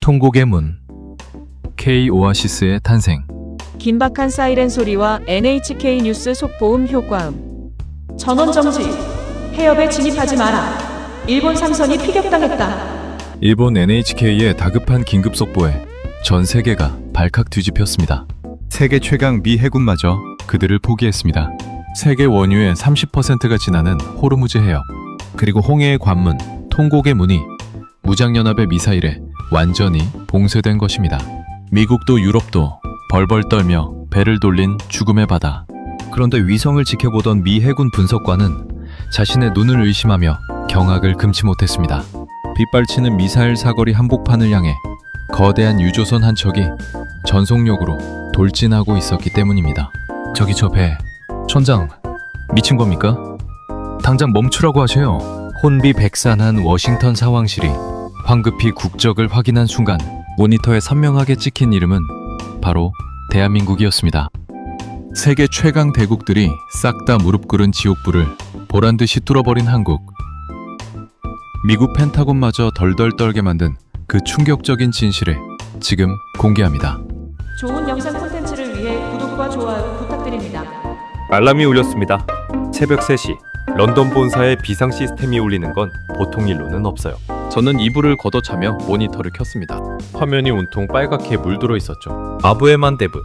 통곡의 문, K-오아시스의 탄생. 긴박한 사이렌 소리와 NHK 뉴스 속보음 효과음. 전원 정지. 해협에 진입하지 마라. 일본 상선이 피격당했다. 일본 NHK의 다급한 긴급 속보에 전 세계가 발칵 뒤집혔습니다. 세계 최강 미 해군마저 그들을 포기했습니다. 세계 원유의 30%가 지나는 호르무즈 해협, 그리고 홍해의 관문, 통곡의 문이 무장연합의 미사일에 완전히 봉쇄된 것입니다. 미국도 유럽도 벌벌 떨며 배를 돌린 죽음의 바다. 그런데 위성을 지켜보던 미 해군 분석관은 자신의 눈을 의심하며 경악을 금치 못했습니다. 빗발치는 미사일 사거리 한복판을 향해 거대한 유조선 한 척이 전속력으로 돌진하고 있었기 때문입니다. 저기 저 배, 천장, 미친 겁니까? 당장 멈추라고 하세요. 혼비백산한 워싱턴 사왕실이 황급히 국적을 확인한 순간 모니터에 선명하게 찍힌 이름은 바로 대한민국이었습니다. 세계 최강 대국들이 싹 다 무릎 꿇은 지옥불을 보란듯이 뚫어버린 한국. 미국 펜타곤마저 덜덜 떨게 만든 그 충격적인 진실을 지금 공개합니다. 좋은 영상 콘텐츠를 위해 구독과 좋아요 부탁드립니다. 알람이 울렸습니다. 새벽 3시 런던 본사에 비상 시스템이 울리는 건 보통 일로는 없어요. 저는 이불을 걷어차며 모니터를 켰습니다. 화면이 온통 빨갛게 물들어 있었죠. 아부에만데브,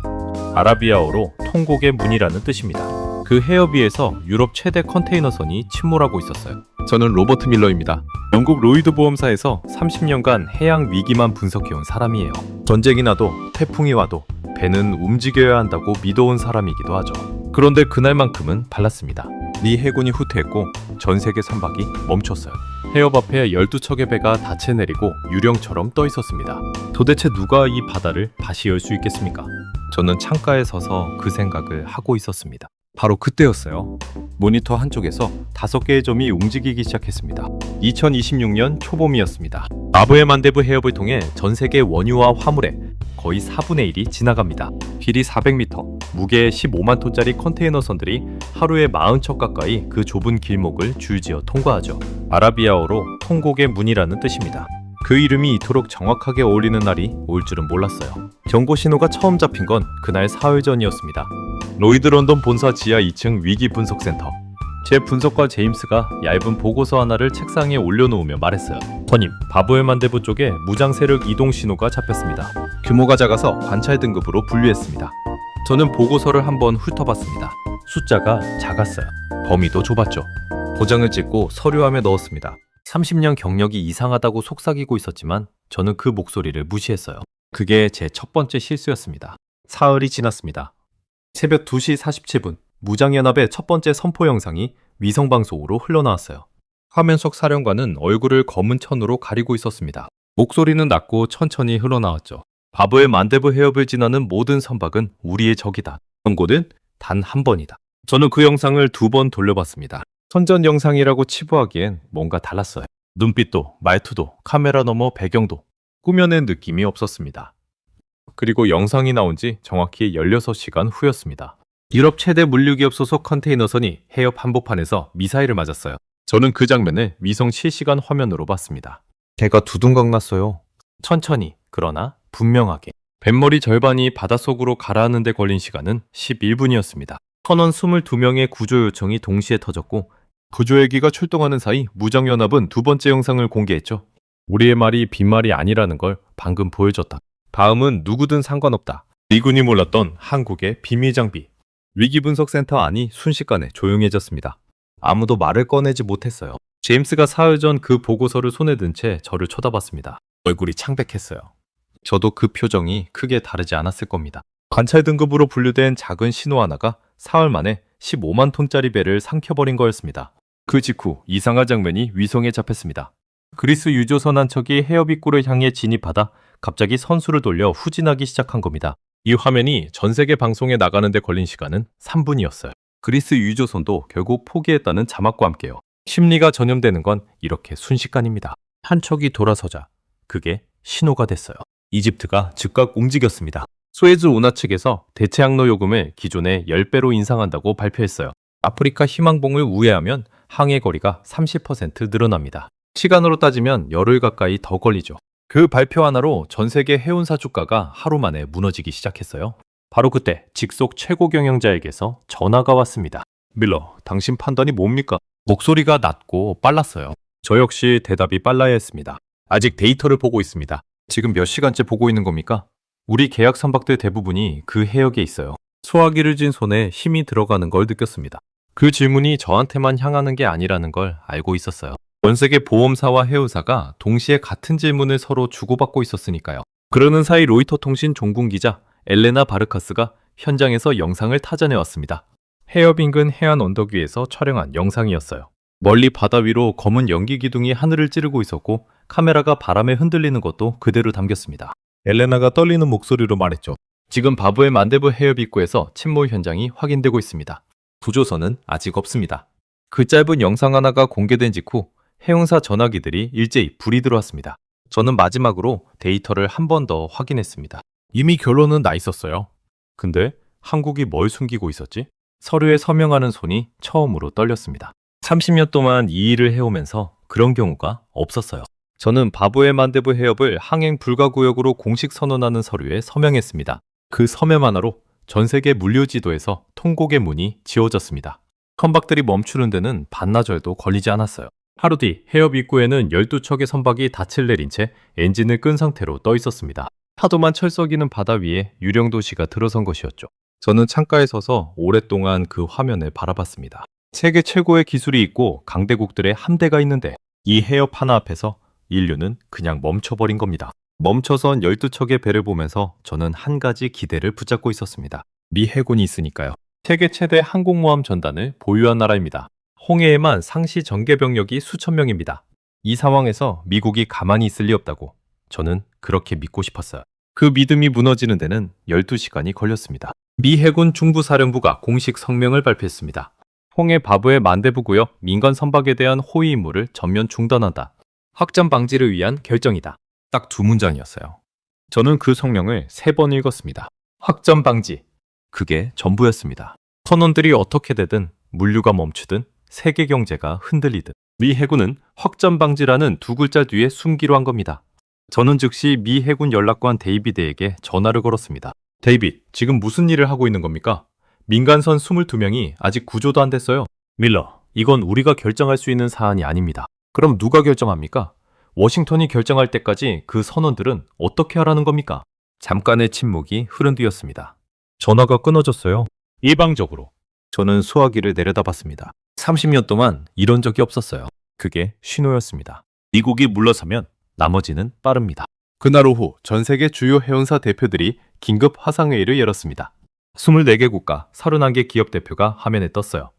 아라비아어로 통곡의 문이라는 뜻입니다. 그 해협 위에서 유럽 최대 컨테이너선이 침몰하고 있었어요. 저는 로버트 밀러입니다. 영국 로이드 보험사에서 30년간 해양 위기만 분석해온 사람이에요. 전쟁이 나도 태풍이 와도 배는 움직여야 한다고 믿어온 사람이기도 하죠. 그런데 그날만큼은 달랐습니다. 미 해군이 후퇴했고 전 세계 선박이 멈췄어요. 해협 앞에 12척의 배가 닫혀 내리고 유령처럼 떠 있었습니다. 도대체 누가 이 바다를 다시 열 수 있겠습니까? 저는 창가에 서서 그 생각을 하고 있었습니다. 바로 그때였어요. 모니터 한쪽에서 5개의 점이 움직이기 시작했습니다. 2026년 초봄이었습니다. 아부에만데브 해협을 통해 전 세계 원유와 화물의 거의 4분의 1이 지나갑니다. 길이 400m, 무게 15만 톤짜리 컨테이너선들이 하루에 40척 가까이 그 좁은 길목을 줄지어 통과하죠. 아라비아어로 통곡의 문이라는 뜻입니다. 그 이름이 이토록 정확하게 어울리는 날이 올 줄은 몰랐어요. 경고 신호가 처음 잡힌 건 그날 사흘 전이었습니다. 로이드 런던 본사 지하 2층 위기 분석센터. 제 분석가 제임스가 얇은 보고서 하나를 책상에 올려놓으며 말했어요. 선임, 아부에만데브 쪽에 무장 세력 이동 신호가 잡혔습니다. 규모가 작아서 관찰 등급으로 분류했습니다. 저는 보고서를 한번 훑어봤습니다. 숫자가 작았어요. 범위도 좁았죠. 도장을 찍고 서류함에 넣었습니다. 30년 경력이 이상하다고 속삭이고 있었지만 저는 그 목소리를 무시했어요. 그게 제 첫 번째 실수였습니다. 사흘이 지났습니다. 새벽 2시 47분, 무장연합의 첫 번째 선포 영상이 위성방송으로 흘러나왔어요. 화면 속 사령관은 얼굴을 검은 천으로 가리고 있었습니다. 목소리는 낮고 천천히 흘러나왔죠. 아부에만데브 해협을 지나는 모든 선박은 우리의 적이다. 경고는 단 한 번이다. 저는 그 영상을 2번 돌려봤습니다. 선전 영상이라고 치부하기엔 뭔가 달랐어요. 눈빛도, 말투도, 카메라 너머 배경도 꾸며낸 느낌이 없었습니다. 그리고 영상이 나온 지 정확히 16시간 후였습니다. 유럽 최대 물류기업 소속 컨테이너선이 해협 한복판에서 미사일을 맞았어요. 저는 그 장면을 위성 실시간 화면으로 봤습니다. 배가 두둥강 났어요. 천천히, 그러나 분명하게. 뱃머리 절반이 바닷속으로 가라앉는 데 걸린 시간은 11분이었습니다. 선원 22명의 구조 요청이 동시에 터졌고 구조헬기가 출동하는 사이 무장연합은 2번째 영상을 공개했죠. 우리의 말이 빈말이 아니라는 걸 방금 보여줬다. 다음은 누구든 상관없다. 미군이 몰랐던 한국의 비밀 장비. 위기분석센터 안이 순식간에 조용해졌습니다. 아무도 말을 꺼내지 못했어요. 제임스가 사흘 전 그 보고서를 손에 든 채 저를 쳐다봤습니다. 얼굴이 창백했어요. 저도 그 표정이 크게 다르지 않았을 겁니다. 관찰 등급으로 분류된 작은 신호 하나가 사흘 만에 15만 톤짜리 배를 삼켜버린 거였습니다. 그 직후 이상한 장면이 위성에 잡혔습니다. 그리스 유조선 한 척이 해협 입구를 향해 진입하다 갑자기 선수를 돌려 후진하기 시작한 겁니다. 이 화면이 전 세계 방송에 나가는 데 걸린 시간은 3분이었어요. 그리스 유조선도 결국 포기했다는 자막과 함께요. 심리가 전염되는 건 이렇게 순식간입니다. 한 척이 돌아서자 그게 신호가 됐어요. 이집트가 즉각 움직였습니다. 수에즈 운하 측에서 대체 항로 요금을 기존의 10배로 인상한다고 발표했어요. 아프리카 희망봉을 우회하면 항해 거리가 30% 늘어납니다. 시간으로 따지면 열흘 가까이 더 걸리죠. 그 발표 하나로 전 세계 해운사 주가가 하루 만에 무너지기 시작했어요. 바로 그때 직속 최고 경영자에게서 전화가 왔습니다. 밀러, 당신 판단이 뭡니까? 목소리가 낮고 빨랐어요. 저 역시 대답이 빨라야 했습니다. 아직 데이터를 보고 있습니다. 지금 몇 시간째 보고 있는 겁니까? 우리 계약 선박들 대부분이 그 해역에 있어요. 소화기를 쥔 손에 힘이 들어가는 걸 느꼈습니다. 그 질문이 저한테만 향하는 게 아니라는 걸 알고 있었어요. 전 세계 보험사와 해운사가 동시에 같은 질문을 서로 주고받고 있었으니까요. 그러는 사이 로이터 통신 종군 기자 엘레나 바르카스가 현장에서 영상을 타전해 왔습니다. 해협 인근 해안 언덕 위에서 촬영한 영상이었어요. 멀리 바다 위로 검은 연기 기둥이 하늘을 찌르고 있었고 카메라가 바람에 흔들리는 것도 그대로 담겼습니다. 엘레나가 떨리는 목소리로 말했죠. 지금 바브의 만데브 해협 입구에서 침몰 현장이 확인되고 있습니다. 구조선은 아직 없습니다. 그 짧은 영상 하나가 공개된 직후 해운사 전화기들이 일제히 불이 들어왔습니다. 저는 마지막으로 데이터를 한 번 더 확인했습니다. 이미 결론은 나 있었어요. 근데 한국이 뭘 숨기고 있었지? 서류에 서명하는 손이 처음으로 떨렸습니다. 30년 동안 이 일을 해오면서 그런 경우가 없었어요. 저는 바브의 만데브 해협을 항행 불가 구역으로 공식 선언하는 서류에 서명했습니다. 그 서명 하나로 전 세계 물류 지도에서 통곡의 문이 지워졌습니다. 선박들이 멈추는 데는 반나절도 걸리지 않았어요. 하루 뒤 해협 입구에는 12척의 선박이 닻을 내린 채 엔진을 끈 상태로 떠 있었습니다. 파도만 철썩이는 바다 위에 유령 도시가 들어선 것이었죠. 저는 창가에 서서 오랫동안 그 화면을 바라봤습니다. 세계 최고의 기술이 있고 강대국들의 함대가 있는데 이 해협 하나 앞에서 인류는 그냥 멈춰버린 겁니다. 멈춰선 12척의 배를 보면서 저는 한 가지 기대를 붙잡고 있었습니다. 미 해군이 있으니까요. 세계 최대 항공모함 전단을 보유한 나라입니다. 홍해에만 상시 전개 병력이 수천 명입니다. 이 상황에서 미국이 가만히 있을 리 없다고 저는 그렇게 믿고 싶었어요. 그 믿음이 무너지는 데는 12시간이 걸렸습니다. 미 해군 중부사령부가 공식 성명을 발표했습니다. 홍해 바브의 만데브 구역 민간 선박에 대한 호위 임무를 전면 중단한다. 확전 방지를 위한 결정이다. 딱 두 문장이었어요. 저는 그 성명을 3번 읽었습니다. 확전 방지. 그게 전부였습니다. 선원들이 어떻게 되든 물류가 멈추든 세계 경제가 흔들리든 미 해군은 확전 방지라는 2글자 뒤에 숨기로 한 겁니다. 저는 즉시 미 해군 연락관 데이비드에게 전화를 걸었습니다. 데이비드, 지금 무슨 일을 하고 있는 겁니까? 민간선 22명이 아직 구조도 안 됐어요. 밀러, 이건 우리가 결정할 수 있는 사안이 아닙니다. 그럼 누가 결정합니까? 워싱턴이 결정할 때까지 그 선원들은 어떻게 하라는 겁니까? 잠깐의 침묵이 흐른 뒤였습니다. 전화가 끊어졌어요. 일방적으로. 저는 수화기를 내려다봤습니다. 30년 동안 이런 적이 없었어요. 그게 신호였습니다. 미국이 물러서면 나머지는 빠릅니다. 그날 오후 전 세계 주요 해운사 대표들이 긴급 화상회의를 열었습니다. 24개 국가 31개 기업 대표가 화면에 떴어요.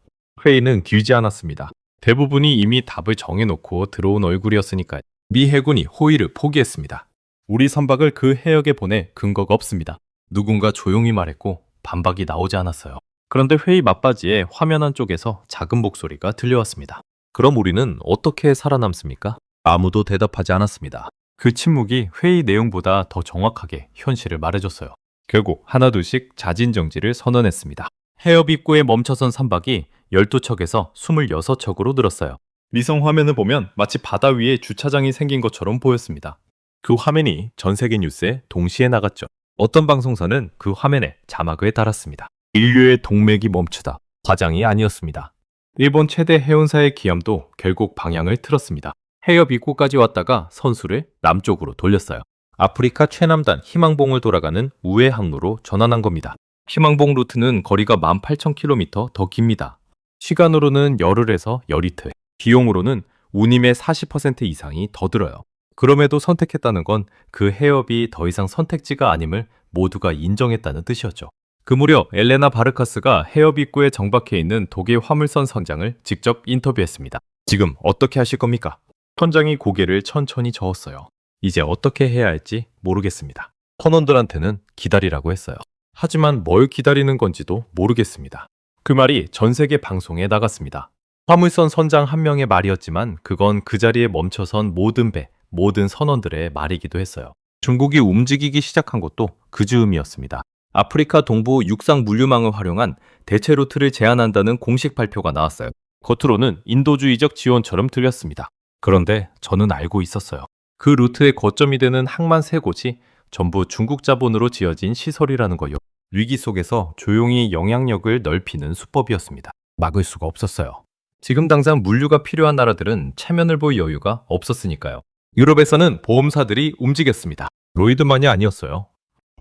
회의는 길지 않았습니다. 대부분이 이미 답을 정해놓고 들어온 얼굴이었으니까요. 미 해군이 호의를 포기했습니다. 우리 선박을 그 해역에 보내 근거가 없습니다. 누군가 조용히 말했고 반박이 나오지 않았어요. 그런데 회의 막바지에 화면 한쪽에서 작은 목소리가 들려왔습니다. 그럼 우리는 어떻게 살아남습니까? 아무도 대답하지 않았습니다. 그 침묵이 회의 내용보다 더 정확하게 현실을 말해줬어요. 결국 하나둘씩 자진정지를 선언했습니다. 해협 입구에 멈춰선 선박이 12척에서 26척으로 늘었어요. 위성 화면을 보면 마치 바다 위에 주차장이 생긴 것처럼 보였습니다. 그 화면이 전 세계 뉴스에 동시에 나갔죠. 어떤 방송사는 그 화면에 자막을 달았습니다. 인류의 동맥이 멈추다. 과장이 아니었습니다. 일본 최대 해운사의 기함도 결국 방향을 틀었습니다. 해협 입구까지 왔다가 선수를 남쪽으로 돌렸어요. 아프리카 최남단 희망봉을 돌아가는 우회 항로로 전환한 겁니다. 희망봉 루트는 거리가 18,000km 더 깁니다. 시간으로는 열흘에서 열이틀, 비용으로는 운임의 40% 이상이 더 들어요. 그럼에도 선택했다는 건 그 해협이 더 이상 선택지가 아님을 모두가 인정했다는 뜻이었죠. 그 무렵 엘레나 바르카스가 해협 입구에 정박해 있는 독일 화물선 선장을 직접 인터뷰했습니다. 지금 어떻게 하실 겁니까? 선장이 고개를 천천히 저었어요. 이제 어떻게 해야 할지 모르겠습니다. 선원들한테는 기다리라고 했어요. 하지만 뭘 기다리는 건지도 모르겠습니다. 그 말이 전 세계 방송에 나갔습니다. 화물선 선장 한 명의 말이었지만 그건 그 자리에 멈춰선 모든 배, 모든 선원들의 말이기도 했어요. 중국이 움직이기 시작한 것도 그 즈음이었습니다. 아프리카 동부 육상 물류망을 활용한 대체 루트를 제한한다는 공식 발표가 나왔어요. 겉으로는 인도주의적 지원처럼 들렸습니다. 그런데 저는 알고 있었어요. 그 루트의 거점이 되는 항만 3곳이 전부 중국 자본으로 지어진 시설이라는 거요. 위기 속에서 조용히 영향력을 넓히는 수법이었습니다. 막을 수가 없었어요. 지금 당장 물류가 필요한 나라들은 체면을 볼 여유가 없었으니까요. 유럽에서는 보험사들이 움직였습니다. 로이드만이 아니었어요.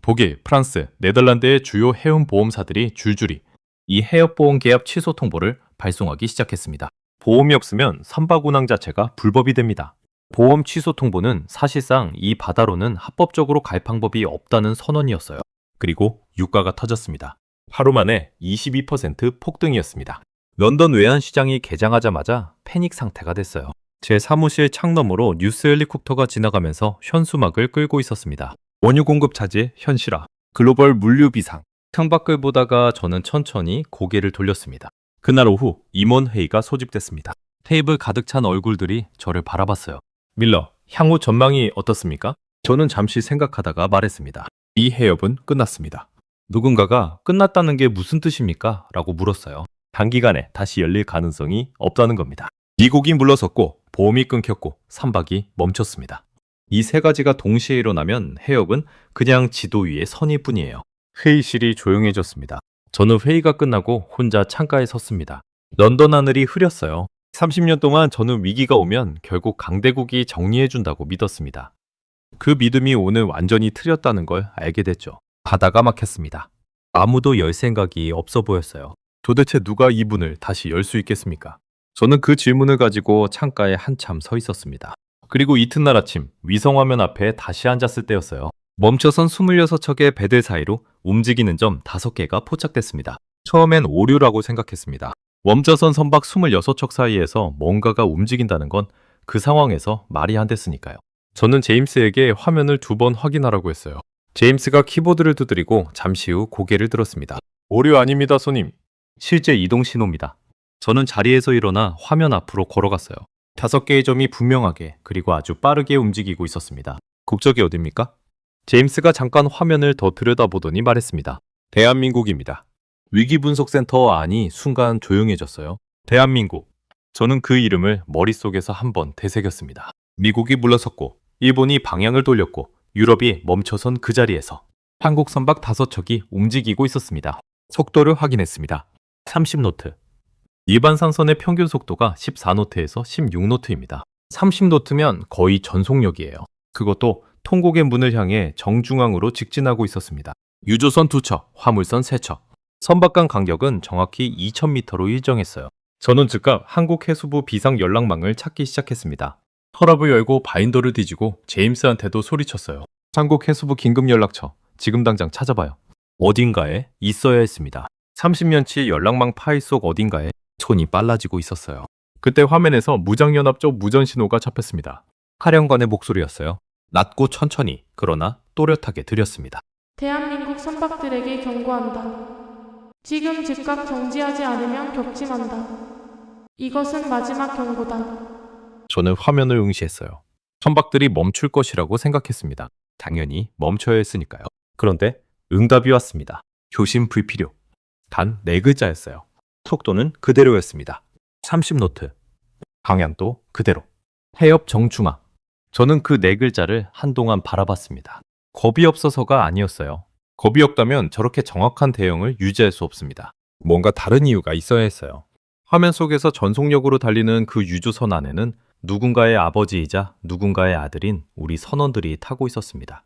독일, 프랑스, 네덜란드의 주요 해운 보험사들이 줄줄이 이 해협보험 계약 취소 통보를 발송하기 시작했습니다. 보험이 없으면 선박 운항 자체가 불법이 됩니다. 보험 취소 통보는 사실상 이 바다로는 합법적으로 갈 방법이 없다는 선언이었어요. 그리고 유가가 터졌습니다. 하루 만에 22% 폭등이었습니다. 런던 외환시장이 개장하자마자 패닉 상태가 됐어요. 제 사무실 창 너머로 뉴스 헬리콥터가 지나가면서 현수막을 끌고 있었습니다. 원유 공급 차질 현실화, 글로벌 물류 비상. 창밖을 보다가 저는 천천히 고개를 돌렸습니다. 그날 오후 임원 회의가 소집됐습니다. 테이블 가득 찬 얼굴들이 저를 바라봤어요. 밀러, 향후 전망이 어떻습니까? 저는 잠시 생각하다가 말했습니다. 이 해협은 끝났습니다. 누군가가 끝났다는 게 무슨 뜻입니까? 라고 물었어요. 단기간에 다시 열릴 가능성이 없다는 겁니다. 미국이 물러섰고 보험이 끊겼고 선박이 멈췄습니다. 이 3가지가 동시에 일어나면 해협은 그냥 지도 위의 선일 뿐이에요. 회의실이 조용해졌습니다. 저는 회의가 끝나고 혼자 창가에 섰습니다. 런던 하늘이 흐렸어요. 30년 동안 저는 위기가 오면 결국 강대국이 정리해준다고 믿었습니다. 그 믿음이 오늘 완전히 틀렸다는 걸 알게 됐죠. 바다가 막혔습니다. 아무도 열 생각이 없어 보였어요. 도대체 누가 이 문을 다시 열 수 있겠습니까? 저는 그 질문을 가지고 창가에 한참 서 있었습니다. 그리고 이튿날 아침 위성화면 앞에 다시 앉았을 때였어요. 멈춰선 26척의 배들 사이로 움직이는 점 5개가 포착됐습니다. 처음엔 오류라고 생각했습니다. 멈춰선 선박 26척 사이에서 뭔가가 움직인다는 건 그 상황에서 말이 안 됐으니까요. 저는 제임스에게 화면을 2번 확인하라고 했어요. 제임스가 키보드를 두드리고 잠시 후 고개를 들었습니다. 오류 아닙니다, 손님. 실제 이동 신호입니다. 저는 자리에서 일어나 화면 앞으로 걸어갔어요. 5개의 점이 분명하게 그리고 아주 빠르게 움직이고 있었습니다. 국적이 어딥니까? 제임스가 잠깐 화면을 더 들여다보더니 말했습니다. 대한민국입니다. 위기분석센터 안이 순간 조용해졌어요. 대한민국. 저는 그 이름을 머릿속에서 한번 되새겼습니다. 미국이 물러섰고 일본이 방향을 돌렸고 유럽이 멈춰선 그 자리에서 한국 선박 5척이 움직이고 있었습니다. 속도를 확인했습니다. 30노트. 일반 상선의 평균 속도가 14노트에서 16노트입니다. 30노트면 거의 전속력이에요. 그것도 통곡의 문을 향해 정중앙으로 직진하고 있었습니다. 유조선 2척, 화물선 3척. 선박 간 간격은 정확히 2000m로 일정했어요. 저는 즉각 한국해수부 비상 연락망을 찾기 시작했습니다. 서랍을 열고 바인더를 뒤지고 제임스한테도 소리쳤어요. 한국해수부 긴급연락처, 지금 당장 찾아봐요. 어딘가에 있어야 했습니다. 30년치 연락망 파일 속 어딘가에 손이 빨라지고 있었어요. 그때 화면에서 무장연합 쪽 무전 신호가 잡혔습니다. 사령관의 목소리였어요. 낮고 천천히, 그러나 또렷하게 들렸습니다. 대한민국 선박들에게 경고한다. 지금 즉각 정지하지 않으면 격침한다. 이것은 마지막 경고다. 저는 화면을 응시했어요. 선박들이 멈출 것이라고 생각했습니다. 당연히 멈춰야 했으니까요. 그런데 응답이 왔습니다. 교신 불필요. 단 4글자였어요. 속도는 그대로였습니다. 30노트. 방향도 그대로. 해협 정중앙. 저는 그 4글자를 한동안 바라봤습니다. 겁이 없어서가 아니었어요. 겁이 없다면 저렇게 정확한 대형을 유지할 수 없습니다. 뭔가 다른 이유가 있어야 했어요. 화면 속에서 전속력으로 달리는 그 유조선 안에는 누군가의 아버지이자 누군가의 아들인 우리 선원들이 타고 있었습니다.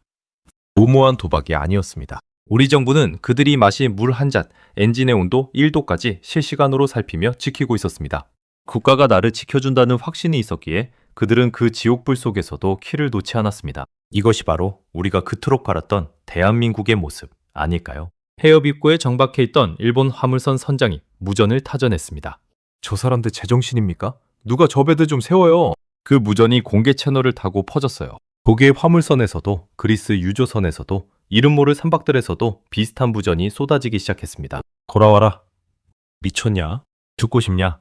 무모한 도박이 아니었습니다. 우리 정부는 그들이 마신 물 한 잔, 엔진의 온도 1도까지 실시간으로 살피며 지키고 있었습니다. 국가가 나를 지켜준다는 확신이 있었기에 그들은 그 지옥불 속에서도 키를 놓지 않았습니다. 이것이 바로 우리가 그토록 바랐던 대한민국의 모습 아닐까요? 해협 입구에 정박해 있던 일본 화물선 선장이 무전을 타전했습니다. 저 사람들 제정신입니까? 누가 저 배들 좀 세워요. 그 무전이 공개 채널을 타고 퍼졌어요. 독일 화물선에서도 그리스 유조선에서도 이름 모를 선박들에서도 비슷한 무전이 쏟아지기 시작했습니다. 돌아와라. 미쳤냐? 죽고 싶냐?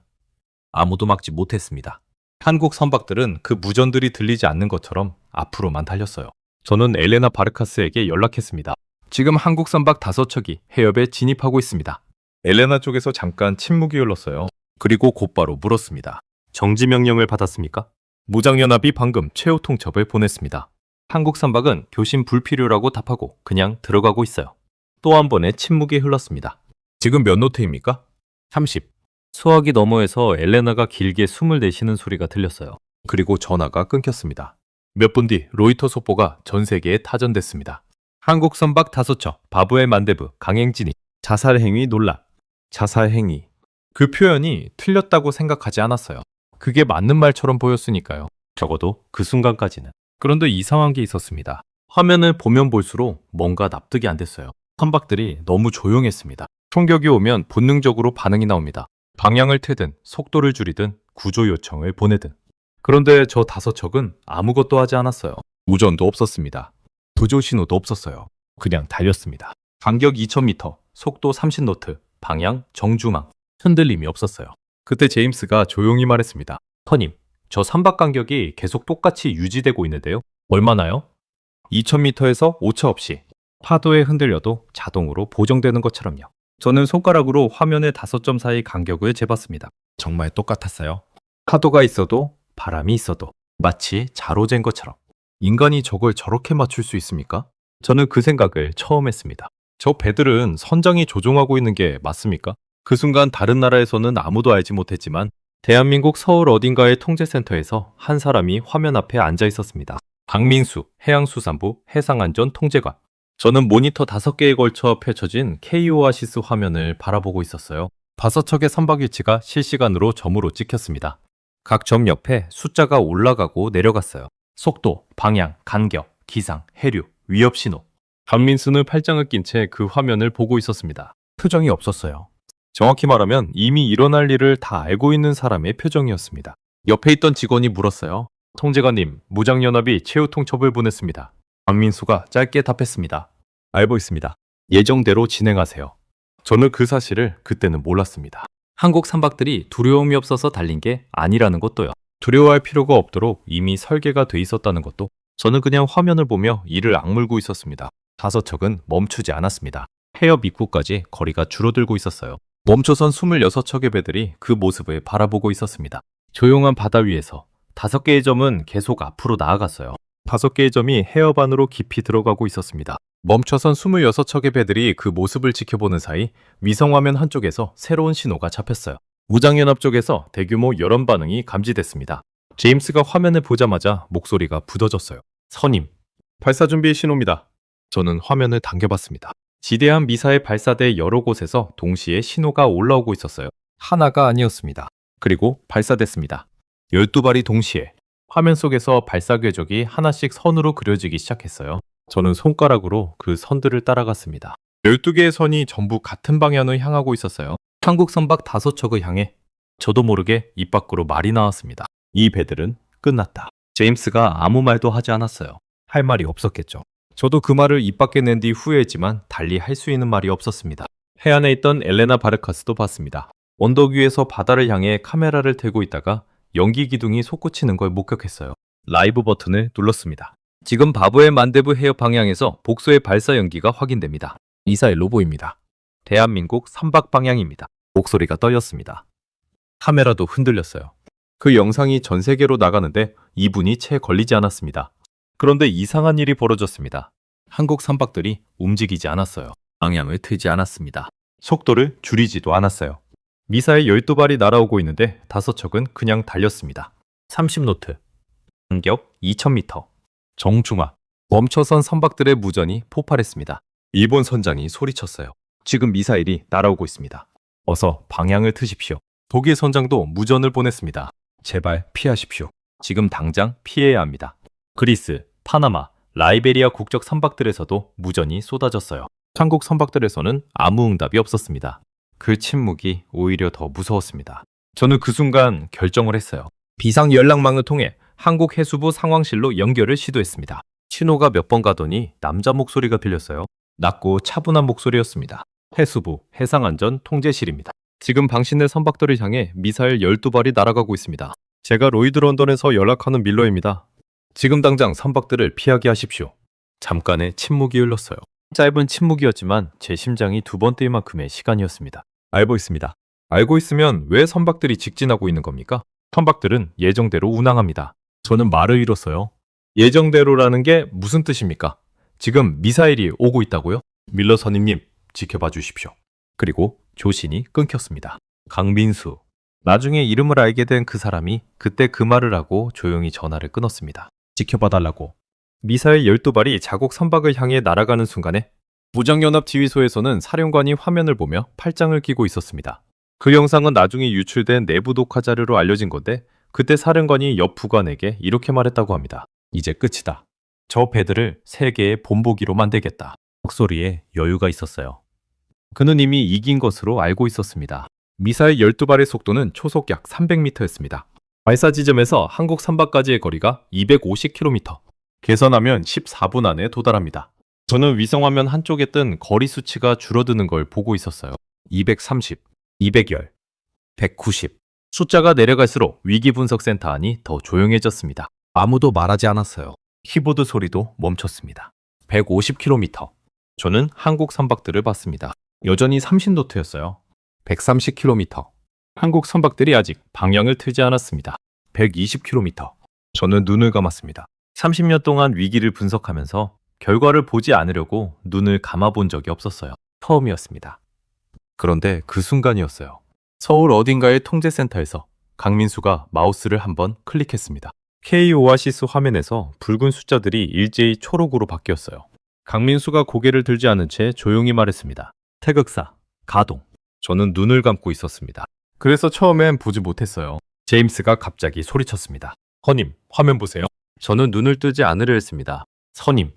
아무도 막지 못했습니다. 한국 선박들은 그 무전들이 들리지 않는 것처럼 앞으로만 달렸어요. 저는 엘레나 바르카스에게 연락했습니다. 지금 한국 선박 5척이 해협에 진입하고 있습니다. 엘레나 쪽에서 잠깐 침묵이 흘렀어요. 그리고 곧바로 물었습니다. 정지 명령을 받았습니까? 무장연합이 방금 최후 통첩을 보냈습니다. 한국 선박은 교신 불필요라고 답하고 그냥 들어가고 있어요. 또 한 번의 침묵이 흘렀습니다. 지금 몇 노트입니까? 30. 수화기 너머에서 엘레나가 길게 숨을 내쉬는 소리가 들렸어요. 그리고 전화가 끊겼습니다. 몇 분 뒤 로이터 속보가 전 세계에 타전됐습니다. 한국 선박 5척, 바브의 만대부, 강행진이 자살행위 논란. 자살행위. 그 표현이 틀렸다고 생각하지 않았어요. 그게 맞는 말처럼 보였으니까요. 적어도 그 순간까지는. 그런데 이상한 게 있었습니다. 화면을 보면 볼수록 뭔가 납득이 안 됐어요. 선박들이 너무 조용했습니다. 총격이 오면 본능적으로 반응이 나옵니다. 방향을 트든 속도를 줄이든 구조 요청을 보내든. 그런데 저 5척은 아무것도 하지 않았어요. 우전도 없었습니다. 부조 신호도 없었어요. 그냥 달렸습니다. 간격 2000m, 속도 30노트, 방향 정중앙. 흔들림이 없었어요. 그때 제임스가 조용히 말했습니다. 터님, 저 선박 간격이 계속 똑같이 유지되고 있는데요. 얼마나요? 2000m에서 오차 없이. 파도에 흔들려도 자동으로 보정되는 것처럼요. 저는 손가락으로 화면의 5점 사이 간격을 재봤습니다. 정말 똑같았어요. 파도가 있어도 바람이 있어도 마치 자로 잰 것처럼. 인간이 저걸 저렇게 맞출 수 있습니까? 저는 그 생각을 처음 했습니다. 저 배들은 선장이 조종하고 있는 게 맞습니까? 그 순간 다른 나라에서는 아무도 알지 못했지만 대한민국 서울 어딘가의 통제센터에서 한 사람이 화면 앞에 앉아 있었습니다. 박민수 해양수산부 해상안전통제관. 저는 모니터 5개에 걸쳐 펼쳐진 K-오아시스 화면을 바라보고 있었어요. 5척의 선박 위치가 실시간으로 점으로 찍혔습니다. 각 점 옆에 숫자가 올라가고 내려갔어요. 속도, 방향, 간격, 기상, 해류, 위협 신호. 박민수는 팔짱을 낀 채 그 화면을 보고 있었습니다. 표정이 없었어요. 정확히 말하면 이미 일어날 일을 다 알고 있는 사람의 표정이었습니다. 옆에 있던 직원이 물었어요. 통제관님, 무장연합이 최후 통첩을 보냈습니다. 박민수가 짧게 답했습니다. 알고 있습니다. 예정대로 진행하세요. 저는 그 사실을 그때는 몰랐습니다. 한국 선박들이 두려움이 없어서 달린 게 아니라는 것도요. 두려워할 필요가 없도록 이미 설계가 돼 있었다는 것도. 저는 그냥 화면을 보며 이를 악물고 있었습니다. 5척은 멈추지 않았습니다. 해협 입구까지 거리가 줄어들고 있었어요. 멈춰선 26척의 배들이 그 모습을 바라보고 있었습니다. 조용한 바다 위에서 5개의 점은 계속 앞으로 나아갔어요. 5개의 점이 해협 안으로 깊이 들어가고 있었습니다. 멈춰선 26척의 배들이 그 모습을 지켜보는 사이 위성화면 한쪽에서 새로운 신호가 잡혔어요. 무장연합 쪽에서 대규모 여론 반응이 감지됐습니다. 제임스가 화면을 보자마자 목소리가 굳어졌어요. 선임, 발사 준비 신호입니다. 저는 화면을 당겨봤습니다. 지대한 미사일 발사대 여러 곳에서 동시에 신호가 올라오고 있었어요. 하나가 아니었습니다. 그리고 발사됐습니다. 12발이 동시에. 화면 속에서 발사 궤적이 하나씩 선으로 그려지기 시작했어요. 저는 손가락으로 그 선들을 따라갔습니다. 12개의 선이 전부 같은 방향을 향하고 있었어요. 한국 선박 5척을 향해. 저도 모르게 입 밖으로 말이 나왔습니다. 이 배들은 끝났다. 제임스가 아무 말도 하지 않았어요. 할 말이 없었겠죠. 저도 그 말을 입 밖에 낸 뒤 후회했지만 달리 할 수 있는 말이 없었습니다. 해안에 있던 엘레나 바르카스도 봤습니다. 언덕 위에서 바다를 향해 카메라를 들고 있다가 연기 기둥이 솟구치는 걸 목격했어요. 라이브 버튼을 눌렀습니다. 지금 바브의 만대부 해협 방향에서 복소의 발사 연기가 확인됩니다. 미사일로 보입니다. 대한민국 선박 방향입니다. 목소리가 떨렸습니다. 카메라도 흔들렸어요. 그 영상이 전 세계로 나가는데 2분이 채 걸리지 않았습니다. 그런데 이상한 일이 벌어졌습니다. 한국 선박들이 움직이지 않았어요. 방향을 트지 않았습니다. 속도를 줄이지도 않았어요. 미사일 12발이 날아오고 있는데 5척은 그냥 달렸습니다. 30노트, 간격 2000m, 정중앙. 멈춰선 선박들의 무전이 폭발했습니다. 일본 선장이 소리쳤어요. 지금 미사일이 날아오고 있습니다. 어서 방향을 트십시오. 독일 선장도 무전을 보냈습니다. 제발 피하십시오. 지금 당장 피해야 합니다. 그리스, 파나마, 라이베리아 국적 선박들에서도 무전이 쏟아졌어요. 한국 선박들에서는 아무 응답이 없었습니다. 그 침묵이 오히려 더 무서웠습니다. 저는 그 순간 결정을 했어요. 비상 연락망을 통해 한국 해수부 상황실로 연결을 시도했습니다. 신호가 몇 번 가더니 남자 목소리가 들렸어요. 낮고 차분한 목소리였습니다. 해수부 해상안전 통제실입니다. 지금 당신네 선박들을 향해 미사일 12발이 날아가고 있습니다. 제가 로이드 런던에서 연락하는 밀러입니다. 지금 당장 선박들을 피하게 하십시오. 잠깐의 침묵이 흘렀어요. 짧은 침묵이었지만 제 심장이 2번 뛸 만큼의 시간이었습니다. 알고 있습니다. 알고 있으면 왜 선박들이 직진하고 있는 겁니까? 선박들은 예정대로 운항합니다. 저는 말을 잃었어요. 예정대로라는 게 무슨 뜻입니까? 지금 미사일이 오고 있다고요? 밀러 선임님, 지켜봐 주십시오. 그리고 교신이 끊겼습니다. 강민수. 나중에 이름을 알게 된 그 사람이 그때 그 말을 하고 조용히 전화를 끊었습니다. 지켜봐 달라고. 미사일 12발이 자국 선박을 향해 날아가는 순간에 무장연합 지휘소에서는 사령관이 화면을 보며 팔짱을 끼고 있었습니다. 그 영상은 나중에 유출된 내부 녹화 자료로 알려진 건데 그때 사령관이 옆 부관에게 이렇게 말했다고 합니다. 이제 끝이다. 저 배들을 세계의 본보기로 만들겠다. 목소리에 여유가 있었어요. 그는 이미 이긴 것으로 알고 있었습니다. 미사일 12발의 속도는 초속 약 300m였습니다. 발사 지점에서 한국 선박까지의 거리가 250km. 계산하면 14분 안에 도달합니다. 저는 위성화면 한쪽에 뜬 거리 수치가 줄어드는 걸 보고 있었어요. 230, 200열, 190. 숫자가 내려갈수록 위기분석센터 안이 더 조용해졌습니다. 아무도 말하지 않았어요. 키보드 소리도 멈췄습니다. 150km. 저는 한국 선박들을 봤습니다. 여전히 30노트였어요. 130km. 한국 선박들이 아직 방향을 틀지 않았습니다. 120km. 저는 눈을 감았습니다. 30년 동안 위기를 분석하면서 결과를 보지 않으려고 눈을 감아본 적이 없었어요. 처음이었습니다. 그런데 그 순간이었어요. 서울 어딘가의 통제센터에서 강민수가 마우스를 한번 클릭했습니다. K-오아시스 화면에서 붉은 숫자들이 일제히 초록으로 바뀌었어요. 강민수가 고개를 들지 않은 채 조용히 말했습니다. 태극사, 가동. 저는 눈을 감고 있었습니다. 그래서 처음엔 보지 못했어요. 제임스가 갑자기 소리쳤습니다. 선임, 화면 보세요. 저는 눈을 뜨지 않으려 했습니다. 선임.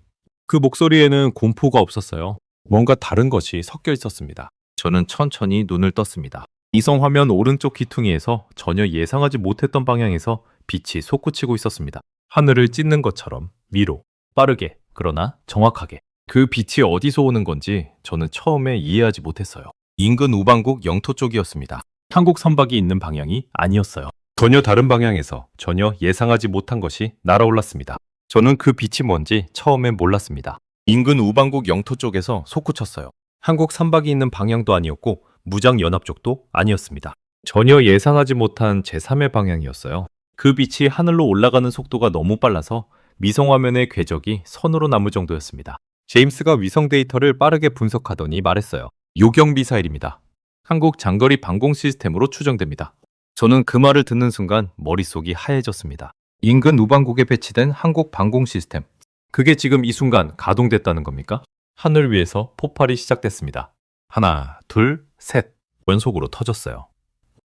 그 목소리에는 공포가 없었어요. 뭔가 다른 것이 섞여 있었습니다. 저는 천천히 눈을 떴습니다. 이성 화면 오른쪽 귀퉁이에서 전혀 예상하지 못했던 방향에서 빛이 솟구치고 있었습니다. 하늘을 찢는 것처럼 위로, 빠르게, 그러나 정확하게. 그 빛이 어디서 오는 건지 저는 처음에 이해하지 못했어요. 인근 우방국 영토 쪽이었습니다. 한국 선박이 있는 방향이 아니었어요. 전혀 다른 방향에서 전혀 예상하지 못한 것이 날아올랐습니다. 저는 그 빛이 뭔지 처음엔 몰랐습니다. 인근 우방국 영토 쪽에서 솟구쳤어요. 한국 선박이 있는 방향도 아니었고 무장연합 쪽도 아니었습니다. 전혀 예상하지 못한 제3의 방향이었어요. 그 빛이 하늘로 올라가는 속도가 너무 빨라서 미성화면의 궤적이 선으로 남을 정도였습니다. 제임스가 위성 데이터를 빠르게 분석하더니 말했어요. 요격 미사일입니다. 한국 장거리 방공 시스템으로 추정됩니다. 저는 그 말을 듣는 순간 머릿속이 하얘졌습니다. 인근 우방국에 배치된 한국 방공 시스템. 그게 지금 이 순간 가동됐다는 겁니까? 하늘 위에서 폭발이 시작됐습니다. 하나, 둘, 셋. 연속으로 터졌어요.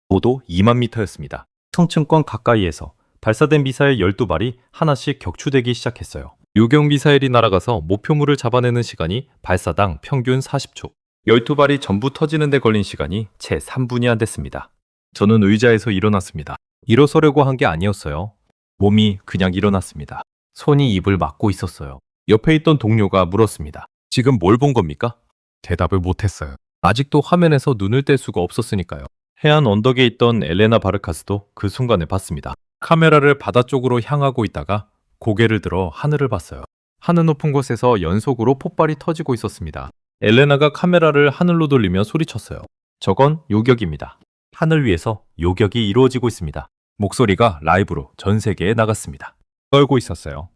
고도 2만 미터였습니다. 성층권 가까이에서 발사된 미사일 12발이 하나씩 격추되기 시작했어요. 요격 미사일이 날아가서 목표물을 잡아내는 시간이 발사당 평균 40초. 12발이 전부 터지는 데 걸린 시간이 채 3분이 안 됐습니다. 저는 의자에서 일어났습니다. 일어서려고 한 게 아니었어요. 몸이 그냥 일어났습니다. 손이 입을 막고 있었어요. 옆에 있던 동료가 물었습니다. 지금 뭘 본 겁니까? 대답을 못했어요. 아직도 화면에서 눈을 뗄 수가 없었으니까요. 해안 언덕에 있던 엘레나 바르카스도 그 순간을 봤습니다. 카메라를 바다 쪽으로 향하고 있다가 고개를 들어 하늘을 봤어요. 하늘 높은 곳에서 연속으로 폭발이 터지고 있었습니다. 엘레나가 카메라를 하늘로 돌리며 소리쳤어요. 저건 요격입니다. 하늘 위에서 요격이 이루어지고 있습니다. 목소리가 라이브로 전 세계에 나갔습니다. 떨고 있었어요.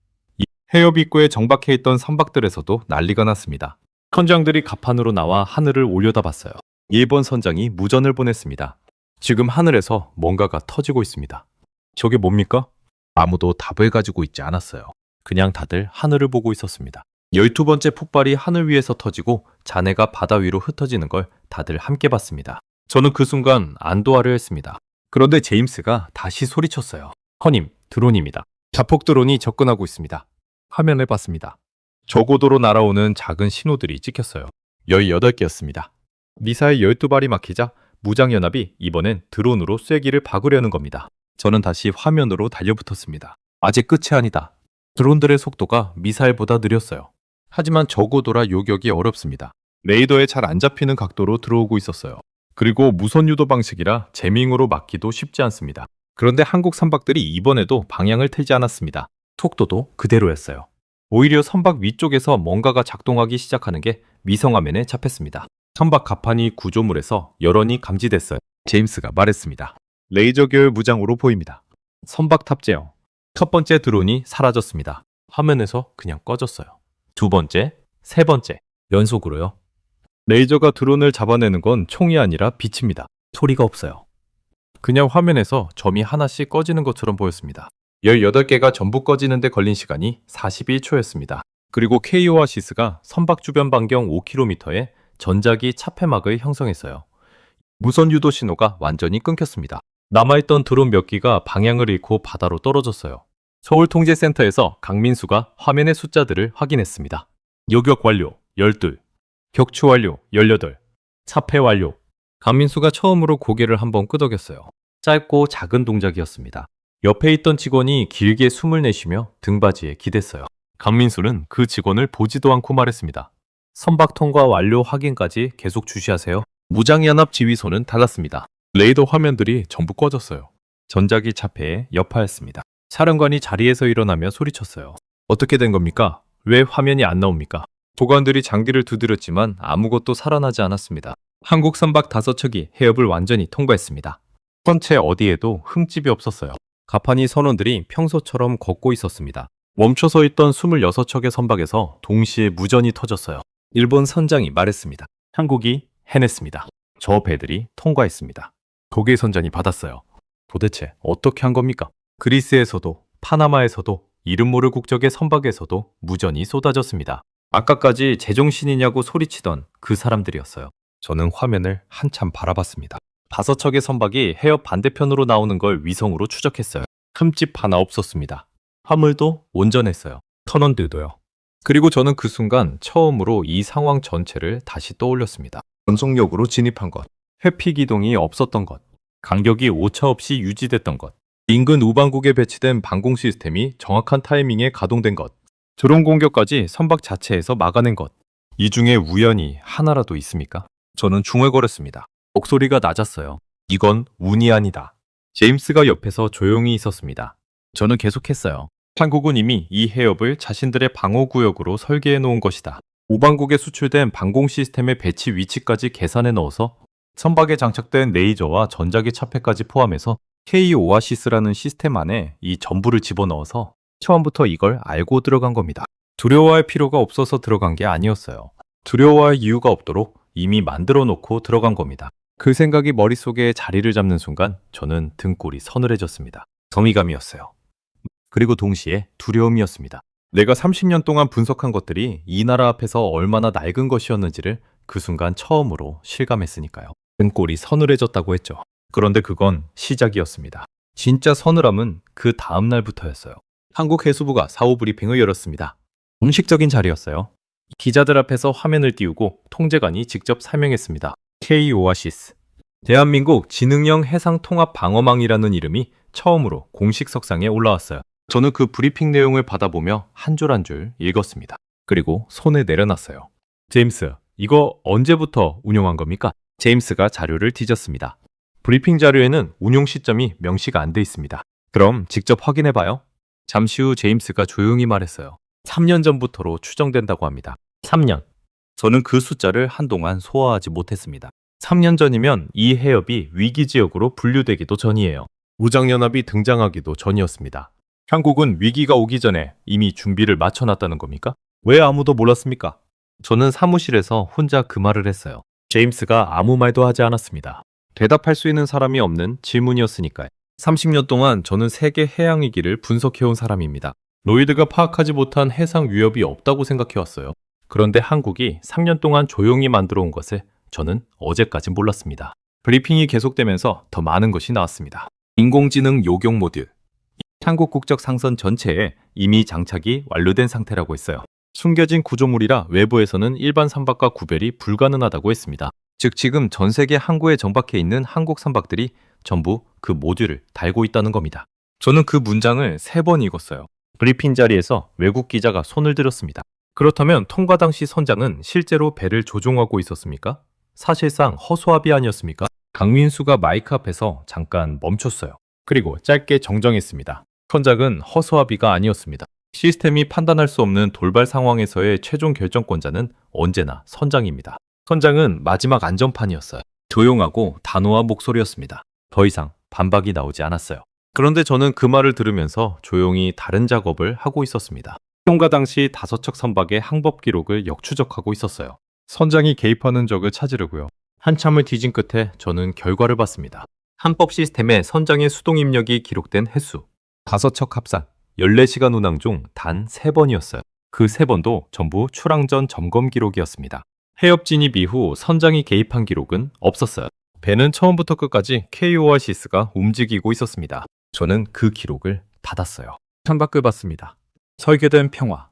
해협 입구에 정박해 있던 선박들에서도 난리가 났습니다. 선장들이 갑판으로 나와 하늘을 올려다봤어요. 일본 선장이 무전을 보냈습니다. 지금 하늘에서 뭔가가 터지고 있습니다. 저게 뭡니까? 아무도 답을 가지고 있지 않았어요. 그냥 다들 하늘을 보고 있었습니다. 12번째 폭발이 하늘 위에서 터지고 잔해가 바다 위로 흩어지는 걸 다들 함께 봤습니다. 저는 그 순간 안도하려 했습니다. 그런데 제임스가 다시 소리쳤어요. 선임, 드론입니다. 자폭 드론이 접근하고 있습니다. 화면을 봤습니다. 저고도로 날아오는 작은 신호들이 찍혔어요. 18개였습니다. 미사일 12발이 막히자 무장연합이 이번엔 드론으로 쐐기를 박으려는 겁니다. 저는 다시 화면으로 달려붙었습니다. 아직 끝이 아니다. 드론들의 속도가 미사일보다 느렸어요. 하지만 저고도라 요격이 어렵습니다. 레이더에 잘 안 잡히는 각도로 들어오고 있었어요. 그리고 무선 유도 방식이라 재밍으로 막기도 쉽지 않습니다. 그런데 한국 선박들이 이번에도 방향을 틀지 않았습니다. 속도도 그대로였어요. 오히려 선박 위쪽에서 뭔가가 작동하기 시작하는 게 위성화면에 잡혔습니다. 선박 갑판이 구조물에서 열원이 감지됐어요. 제임스가 말했습니다. 레이저 계열 무장으로 보입니다. 선박 탑재형. 첫 번째 드론이 사라졌습니다. 화면에서 그냥 꺼졌어요. 두 번째, 세 번째, 연속으로요. 레이저가 드론을 잡아내는 건 총이 아니라 빛입니다. 소리가 없어요. 그냥 화면에서 점이 하나씩 꺼지는 것처럼 보였습니다. 18개가 전부 꺼지는데 걸린 시간이 41초였습니다. 그리고 K-오아시스가 선박 주변 반경 5km에 전자기 차폐막을 형성했어요. 무선 유도 신호가 완전히 끊겼습니다. 남아있던 드론 몇 기가 방향을 잃고 바다로 떨어졌어요. 서울통제센터에서 강민수가 화면의 숫자들을 확인했습니다. 요격 완료 12, 격추 완료 18, 차폐 완료. 강민수가 처음으로 고개를 한번 끄덕였어요. 짧고 작은 동작이었습니다. 옆에 있던 직원이 길게 숨을 내쉬며 등받이에 기댔어요. 강민수는 그 직원을 보지도 않고 말했습니다. 선박 통과 완료 확인까지 계속 주시하세요. 무장연합 지휘소는 달랐습니다. 레이더 화면들이 전부 꺼졌어요. 전자기 차폐에 여파였습니다. 사령관이 자리에서 일어나며 소리쳤어요. 어떻게 된 겁니까? 왜 화면이 안 나옵니까? 보관들이 장비를 두드렸지만 아무것도 살아나지 않았습니다. 한국 선박 5척이 해협을 완전히 통과했습니다. 선체 어디에도 흠집이 없었어요. 가판이 선원들이 평소처럼 걷고 있었습니다. 멈춰서 있던 26척의 선박에서 동시에 무전이 터졌어요. 일본 선장이 말했습니다. 한국이 해냈습니다. 저 배들이 통과했습니다. 독일 선장이 받았어요. 도대체 어떻게 한 겁니까? 그리스에서도 파나마에서도 이름 모를 국적의 선박에서도 무전이 쏟아졌습니다. 아까까지 제정신이냐고 소리치던 그 사람들이었어요. 저는 화면을 한참 바라봤습니다. 5척의 선박이 해협 반대편으로 나오는 걸 위성으로 추적했어요. 흠집 하나 없었습니다. 화물도 온전했어요. 터널들도요. 그리고 저는 그 순간 처음으로 이 상황 전체를 다시 떠올렸습니다. 전속력으로 진입한 것, 회피 기동이 없었던 것, 간격이 오차 없이 유지됐던 것, 인근 우방국에 배치된 방공 시스템이 정확한 타이밍에 가동된 것, 드론 공격까지 선박 자체에서 막아낸 것. 이 중에 우연이 하나라도 있습니까? 저는 중얼거렸습니다. 목소리가 낮았어요. 이건 운이 아니다. 제임스가 옆에서 조용히 있었습니다. 저는 계속했어요. 한국은 이미 이 해협을 자신들의 방어구역으로 설계해 놓은 것이다. 우방국에 수출된 방공 시스템의 배치 위치까지 계산해 넣어서 선박에 장착된 레이저와 전자기 차폐까지 포함해서 K-오아시스라는 시스템 안에 이 전부를 집어넣어서 처음부터 이걸 알고 들어간 겁니다. 두려워할 필요가 없어서 들어간 게 아니었어요. 두려워할 이유가 없도록 이미 만들어 놓고 들어간 겁니다. 그 생각이 머릿속에 자리를 잡는 순간 저는 등골이 서늘해졌습니다. 정의감이었어요. 그리고 동시에 두려움이었습니다. 내가 30년 동안 분석한 것들이 이 나라 앞에서 얼마나 낡은 것이었는지를 그 순간 처음으로 실감했으니까요. 등골이 서늘해졌다고 했죠. 그런데 그건 시작이었습니다. 진짜 서늘함은 그 다음 날부터였어요. 한국 해수부가 사후 브리핑을 열었습니다. 공식적인 자리였어요. 기자들 앞에서 화면을 띄우고 통제관이 직접 설명했습니다. K-오아시스, 대한민국 지능형 해상 통합 방어망이라는 이름이 처음으로 공식 석상에 올라왔어요. 저는 그 브리핑 내용을 받아보며 한 줄 한 줄 읽었습니다. 그리고 손에 내려놨어요. 제임스, 이거 언제부터 운용한 겁니까? 제임스가 자료를 뒤졌습니다. 브리핑 자료에는 운용 시점이 명시가 안 돼 있습니다. 그럼 직접 확인해봐요. 잠시 후 제임스가 조용히 말했어요. 3년 전부터로 추정된다고 합니다. 3년. 저는 그 숫자를 한동안 소화하지 못했습니다. 3년 전이면 이 해협이 위기지역으로 분류되기도 전이에요. 무장연합이 등장하기도 전이었습니다. 한국은 위기가 오기 전에 이미 준비를 마쳐놨다는 겁니까? 왜 아무도 몰랐습니까? 저는 사무실에서 혼자 그 말을 했어요. 제임스가 아무 말도 하지 않았습니다. 대답할 수 있는 사람이 없는 질문이었으니까요. 30년 동안 저는 세계 해양 위기를 분석해온 사람입니다. 로이드가 파악하지 못한 해상 위협이 없다고 생각해왔어요. 그런데 한국이 3년 동안 조용히 만들어온 것을 저는 어제까지 몰랐습니다. 브리핑이 계속되면서 더 많은 것이 나왔습니다. 인공지능 요격 모듈. 한국 국적 상선 전체에 이미 장착이 완료된 상태라고 했어요. 숨겨진 구조물이라 외부에서는 일반 선박과 구별이 불가능하다고 했습니다. 즉 지금 전 세계 항구에 정박해 있는 한국 선박들이 전부 그 모듈을 달고 있다는 겁니다. 저는 그 문장을 3번 읽었어요. 브리핑 자리에서 외국 기자가 손을 들었습니다. 그렇다면 통과 당시 선장은 실제로 배를 조종하고 있었습니까? 사실상 허수아비 아니었습니까? 강민수가 마이크 앞에서 잠깐 멈췄어요. 그리고 짧게 정정했습니다. 선장은 허수아비가 아니었습니다. 시스템이 판단할 수 없는 돌발 상황에서의 최종 결정권자는 언제나 선장입니다. 선장은 마지막 안전판이었어요. 조용하고 단호한 목소리였습니다. 더 이상 반박이 나오지 않았어요. 그런데 저는 그 말을 들으면서 조용히 다른 작업을 하고 있었습니다. 평가 당시 5척 선박의 항법 기록을 역추적하고 있었어요. 선장이 개입하는 적을 찾으려고요. 한참을 뒤진 끝에 저는 결과를 봤습니다. 항법 시스템에 선장의 수동 입력이 기록된 횟수 5척 합산 14시간 운항 중 단 3번이었어요. 그 3번도 전부 출항 전 점검 기록이었습니다. 해협 진입 이후 선장이 개입한 기록은 없었어요. 배는 처음부터 끝까지 K-오아시스가 움직이고 있었습니다. 저는 그 기록을 닫았어요. 창밖을 봤습니다. 설계된 평화.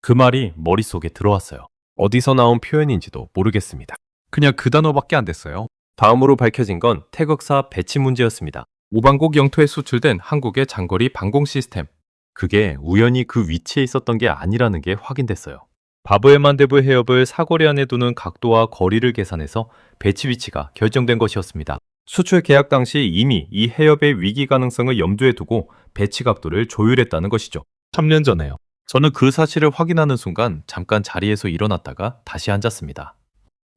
그 말이 머릿속에 들어왔어요. 어디서 나온 표현인지도 모르겠습니다. 그냥 그 단어밖에 안 됐어요. 다음으로 밝혀진 건 태극사 배치 문제였습니다. 오방곡 영토에 수출된 한국의 장거리 방공 시스템. 그게 우연히 그 위치에 있었던 게 아니라는 게 확인됐어요. 바브의 만대부 해협을 사거리 안에 두는 각도와 거리를 계산해서 배치 위치가 결정된 것이었습니다. 수출 계약 당시 이미 이 해협의 위기 가능성을 염두에 두고 배치 각도를 조율했다는 것이죠. 3년 전에요. 저는 그 사실을 확인하는 순간 잠깐 자리에서 일어났다가 다시 앉았습니다.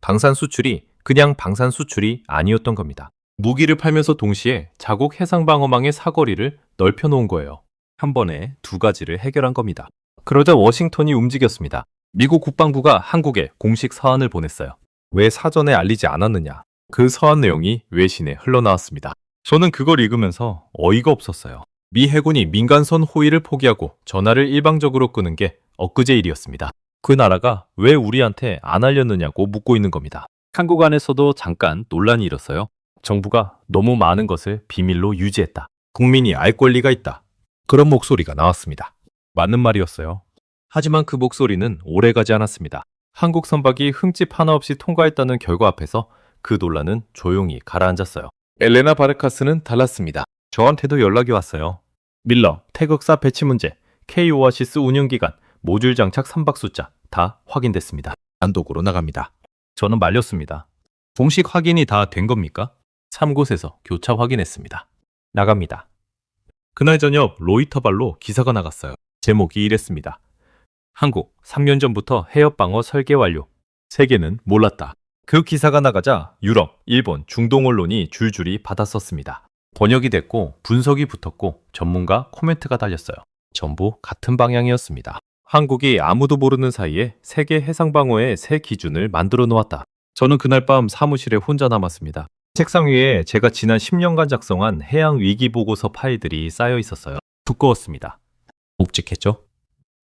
방산 수출이 그냥 방산 수출이 아니었던 겁니다. 무기를 팔면서 동시에 자국 해상방어망의 사거리를 넓혀놓은 거예요. 한 번에 두 가지를 해결한 겁니다. 그러자 워싱턴이 움직였습니다. 미국 국방부가 한국에 공식 사안을 보냈어요. 왜 사전에 알리지 않았느냐? 그 서한 내용이 외신에 흘러나왔습니다. 저는 그걸 읽으면서 어이가 없었어요. 미 해군이 민간선 호위를 포기하고 전화를 일방적으로 끄는 게 엊그제 일이었습니다. 그 나라가 왜 우리한테 안 알렸느냐고 묻고 있는 겁니다. 한국 안에서도 잠깐 논란이 일었어요. 정부가 너무 많은 것을 비밀로 유지했다. 국민이 알 권리가 있다. 그런 목소리가 나왔습니다. 맞는 말이었어요. 하지만 그 목소리는 오래가지 않았습니다. 한국 선박이 흠집 하나 없이 통과했다는 결과 앞에서 그 논란은 조용히 가라앉았어요. 엘레나 바르카스는 달랐습니다. 저한테도 연락이 왔어요. 밀러, 태극사 배치 문제, K-오아시스 운영기간, 모듈 장착 선박 숫자 다 확인됐습니다. 단독으로 나갑니다. 저는 말렸습니다. 공식 확인이 다 된 겁니까? 3곳에서 교차 확인했습니다. 나갑니다. 그날 저녁 로이터발로 기사가 나갔어요. 제목이 이랬습니다. 한국 3년 전부터 해협 방어 설계 완료. 세계는 몰랐다. 그 기사가 나가자 유럽, 일본, 중동 언론이 줄줄이 받았었습니다. 번역이 됐고 분석이 붙었고 전문가 코멘트가 달렸어요. 전부 같은 방향이었습니다. 한국이 아무도 모르는 사이에 세계 해상방어의 새 기준을 만들어 놓았다. 저는 그날 밤 사무실에 혼자 남았습니다. 책상 위에 제가 지난 10년간 작성한 해양 위기 보고서 파일들이 쌓여 있었어요. 두꺼웠습니다. 묵직했죠?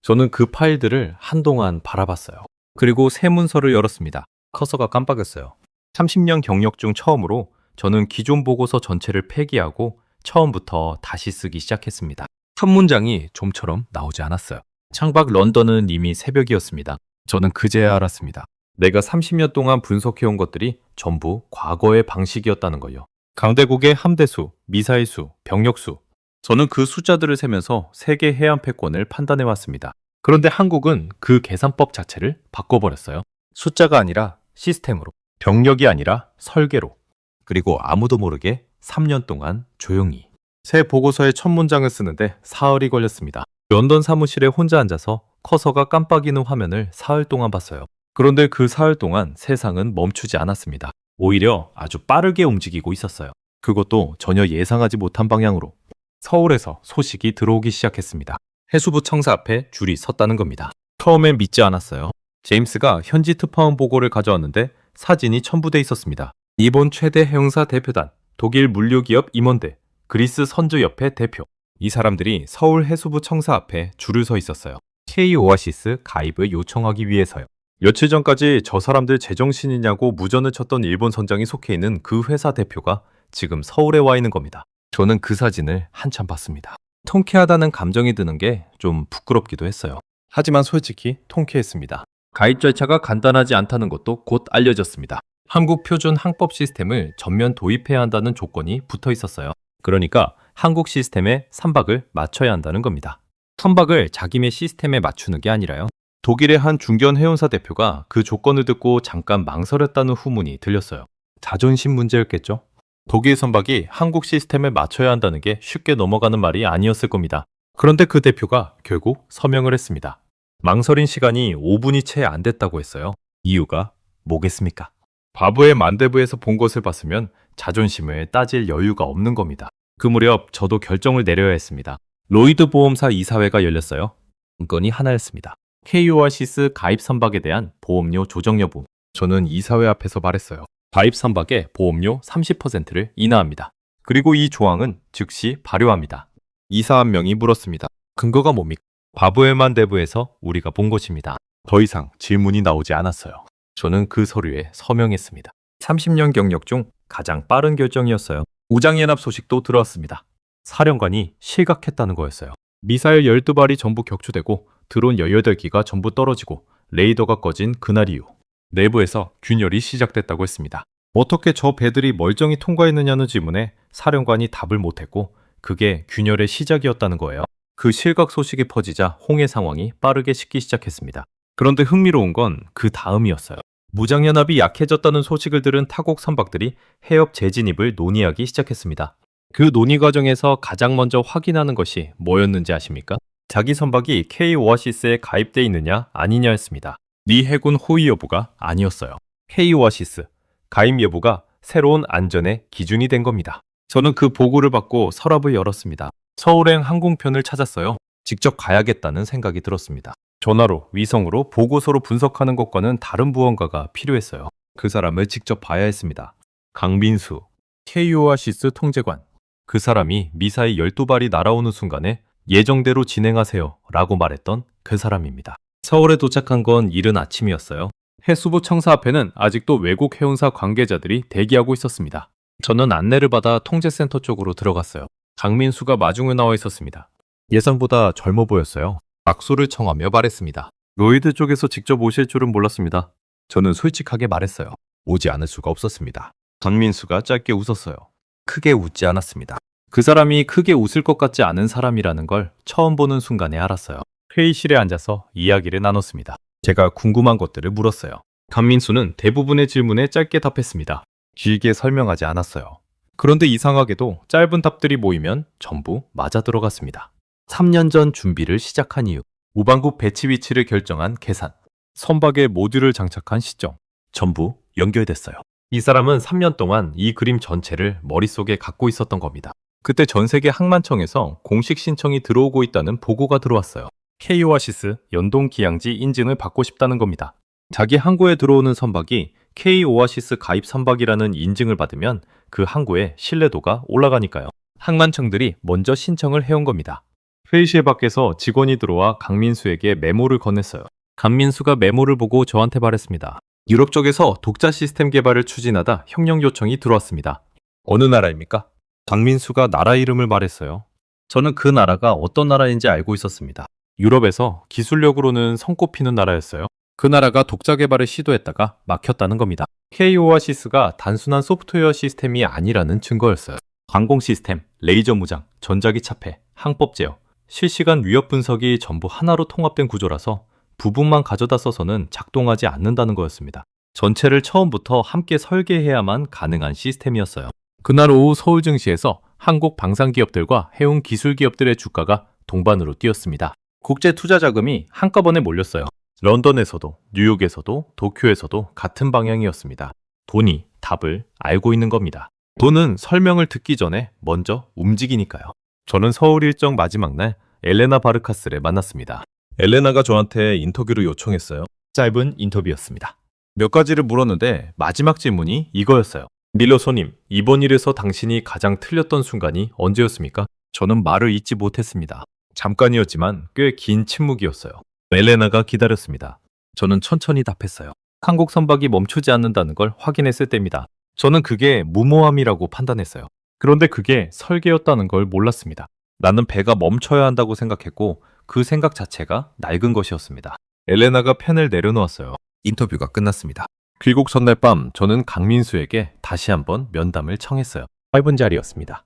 저는 그 파일들을 한동안 바라봤어요. 그리고 새 문서를 열었습니다. 커서가 깜빡였어요. 30년 경력 중 처음으로 저는 기존 보고서 전체를 폐기하고 처음부터 다시 쓰기 시작했습니다. 첫 문장이 좀처럼 나오지 않았어요. 창밖 런던은 이미 새벽이었습니다. 저는 그제야 알았습니다. 내가 30년 동안 분석해온 것들이 전부 과거의 방식이었다는 거요. 강대국의 함대 수, 미사일 수, 병력 수. 저는 그 숫자들을 세면서 세계 해안 패권을 판단해왔습니다. 그런데 한국은 그 계산법 자체를 바꿔버렸어요. 숫자가 아니라 시스템으로, 병력이 아니라 설계로, 그리고 아무도 모르게 3년 동안 조용히. 새 보고서의 첫 문장을 쓰는데 사흘이 걸렸습니다. 런던 사무실에 혼자 앉아서 커서가 깜빡이는 화면을 사흘 동안 봤어요. 그런데 그 사흘 동안 세상은 멈추지 않았습니다. 오히려 아주 빠르게 움직이고 있었어요. 그것도 전혀 예상하지 못한 방향으로. 서울에서 소식이 들어오기 시작했습니다. 해수부 청사 앞에 줄이 섰다는 겁니다. 처음엔 믿지 않았어요. 제임스가 현지 특파원 보고를 가져왔는데 사진이 첨부돼 있었습니다. 일본 최대 해운사 대표단, 독일 물류기업 임원대, 그리스 선주협회 대표. 이 사람들이 서울 해수부 청사 앞에 줄을 서 있었어요. K-오아시스 가입을 요청하기 위해서요. 며칠 전까지 저 사람들 제정신이냐고 무전을 쳤던 일본 선장이 속해 있는 그 회사 대표가 지금 서울에 와 있는 겁니다. 저는 그 사진을 한참 봤습니다. 통쾌하다는 감정이 드는 게 좀 부끄럽기도 했어요. 하지만 솔직히 통쾌했습니다. 가입 절차가 간단하지 않다는 것도 곧 알려졌습니다. 한국 표준 항법 시스템을 전면 도입해야 한다는 조건이 붙어 있었어요. 그러니까 한국 시스템에 선박을 맞춰야 한다는 겁니다. 선박을 자기네 시스템에 맞추는 게 아니라요. 독일의 한 중견 해운사 대표가 그 조건을 듣고 잠깐 망설였다는 후문이 들렸어요. 자존심 문제였겠죠? 독일 선박이 한국 시스템에 맞춰야 한다는 게 쉽게 넘어가는 말이 아니었을 겁니다. 그런데 그 대표가 결국 서명을 했습니다. 망설인 시간이 5분이 채 안 됐다고 했어요. 이유가 뭐겠습니까? 바브의 만대부에서 본 것을 봤으면 자존심을 따질 여유가 없는 겁니다. 그 무렵 저도 결정을 내려야 했습니다. 로이드 보험사 이사회가 열렸어요. 건이 하나였습니다. K-오아시스 가입 선박에 대한 보험료 조정 여부. 저는 이사회 앞에서 말했어요. 가입 선박의 보험료 30%를 인하합니다. 그리고 이 조항은 즉시 발효합니다. 이사 한 명이 물었습니다. 근거가 뭡니까? 바브에만 대부에서 우리가 본 것입니다. 더 이상 질문이 나오지 않았어요. 저는 그 서류에 서명했습니다. 30년 경력 중 가장 빠른 결정이었어요. 우장연합 소식도 들어왔습니다. 사령관이 실각했다는 거였어요. 미사일 12발이 전부 격추되고 드론 18기가 전부 떨어지고 레이더가 꺼진 그날 이후 내부에서 균열이 시작됐다고 했습니다. 어떻게 저 배들이 멀쩡히 통과했느냐는 질문에 사령관이 답을 못했고 그게 균열의 시작이었다는 거예요. 그 실각 소식이 퍼지자 홍해 상황이 빠르게 식기 시작했습니다. 그런데 흥미로운 건 그 다음이었어요. 무장연합이 약해졌다는 소식을 들은 타국 선박들이 해협 재진입을 논의하기 시작했습니다. 그 논의 과정에서 가장 먼저 확인하는 것이 뭐였는지 아십니까? 자기 선박이 K-오아시스에 가입돼 있느냐 아니냐였습니다. 미 해군 호위 여부가 아니었어요. K-오아시스 가입 여부가 새로운 안전의 기준이 된 겁니다. 저는 그 보고를 받고 서랍을 열었습니다. 서울행 항공편을 찾았어요. 직접 가야겠다는 생각이 들었습니다. 전화로, 위성으로 보고서로 분석하는 것과는 다른 무언가가 필요했어요. 그 사람을 직접 봐야 했습니다. 강민수, K-오아시스 통제관. 그 사람이 미사일 12발이 날아오는 순간에 예정대로 진행하세요 라고 말했던 그 사람입니다. 서울에 도착한 건 이른 아침이었어요. 해수부 청사 앞에는 아직도 외국 해운사 관계자들이 대기하고 있었습니다. 저는 안내를 받아 통제센터 쪽으로 들어갔어요. 강민수가 마중에 나와 있었습니다. 예상보다 젊어 보였어요. 악수를 청하며 말했습니다. 로이드 쪽에서 직접 오실 줄은 몰랐습니다. 저는 솔직하게 말했어요. 오지 않을 수가 없었습니다. 강민수가 짧게 웃었어요. 크게 웃지 않았습니다. 그 사람이 크게 웃을 것 같지 않은 사람이라는 걸 처음 보는 순간에 알았어요. 회의실에 앉아서 이야기를 나눴습니다. 제가 궁금한 것들을 물었어요. 강민수는 대부분의 질문에 짧게 답했습니다. 길게 설명하지 않았어요. 그런데 이상하게도 짧은 답들이 모이면 전부 맞아 들어갔습니다. 3년 전 준비를 시작한 이유, 우방국 배치 위치를 결정한 계산, 선박에 모듈을 장착한 시점, 전부 연결됐어요. 이 사람은 3년 동안 이 그림 전체를 머릿속에 갖고 있었던 겁니다. 그때 전 세계 항만청에서 공식 신청이 들어오고 있다는 보고가 들어왔어요. K-오아시스 연동 기양지 인증을 받고 싶다는 겁니다. 자기 항구에 들어오는 선박이 K-오아시스 가입 선박이라는 인증을 받으면 그 항구의 신뢰도가 올라가니까요. 항만청들이 먼저 신청을 해온 겁니다. 회의실 밖에서 직원이 들어와 강민수에게 메모를 건넸어요. 강민수가 메모를 보고 저한테 말했습니다. 유럽 쪽에서 독자 시스템 개발을 추진하다 협력 요청이 들어왔습니다. 어느 나라입니까? 강민수가 나라 이름을 말했어요. 저는 그 나라가 어떤 나라인지 알고 있었습니다. 유럽에서 기술력으로는 손꼽히는 나라였어요. 그 나라가 독자 개발을 시도했다가 막혔다는 겁니다. K-오아시스가 단순한 소프트웨어 시스템이 아니라는 증거였어요. 항공 시스템, 레이저 무장, 전자기 차폐, 항법 제어, 실시간 위협 분석이 전부 하나로 통합된 구조라서 부분만 가져다 써서는 작동하지 않는다는 거였습니다. 전체를 처음부터 함께 설계해야만 가능한 시스템이었어요. 그날 오후 서울 증시에서 한국 방산기업들과 해운 기술기업들의 주가가 동반으로 뛰었습니다. 국제 투자 자금이 한꺼번에 몰렸어요. 런던에서도 뉴욕에서도 도쿄에서도 같은 방향이었습니다. 돈이 답을 알고 있는 겁니다. 돈은 설명을 듣기 전에 먼저 움직이니까요. 저는 서울 일정 마지막 날 엘레나 바르카스를 만났습니다. 엘레나가 저한테 인터뷰를 요청했어요. 짧은 인터뷰였습니다. 몇 가지를 물었는데 마지막 질문이 이거였어요. 밀러소님, 이번 일에서 당신이 가장 틀렸던 순간이 언제였습니까? 저는 말을 잇지 못했습니다. 잠깐이었지만 꽤 긴 침묵이었어요. 엘레나가 기다렸습니다. 저는 천천히 답했어요. 한국 선박이 멈추지 않는다는 걸 확인했을 때입니다. 저는 그게 무모함이라고 판단했어요. 그런데 그게 설계였다는 걸 몰랐습니다. 나는 배가 멈춰야 한다고 생각했고 그 생각 자체가 낡은 것이었습니다. 엘레나가 펜을 내려놓았어요. 인터뷰가 끝났습니다. 귀국 전날 밤 저는 강민수에게 다시 한번 면담을 청했어요. 8분짜리였습니다.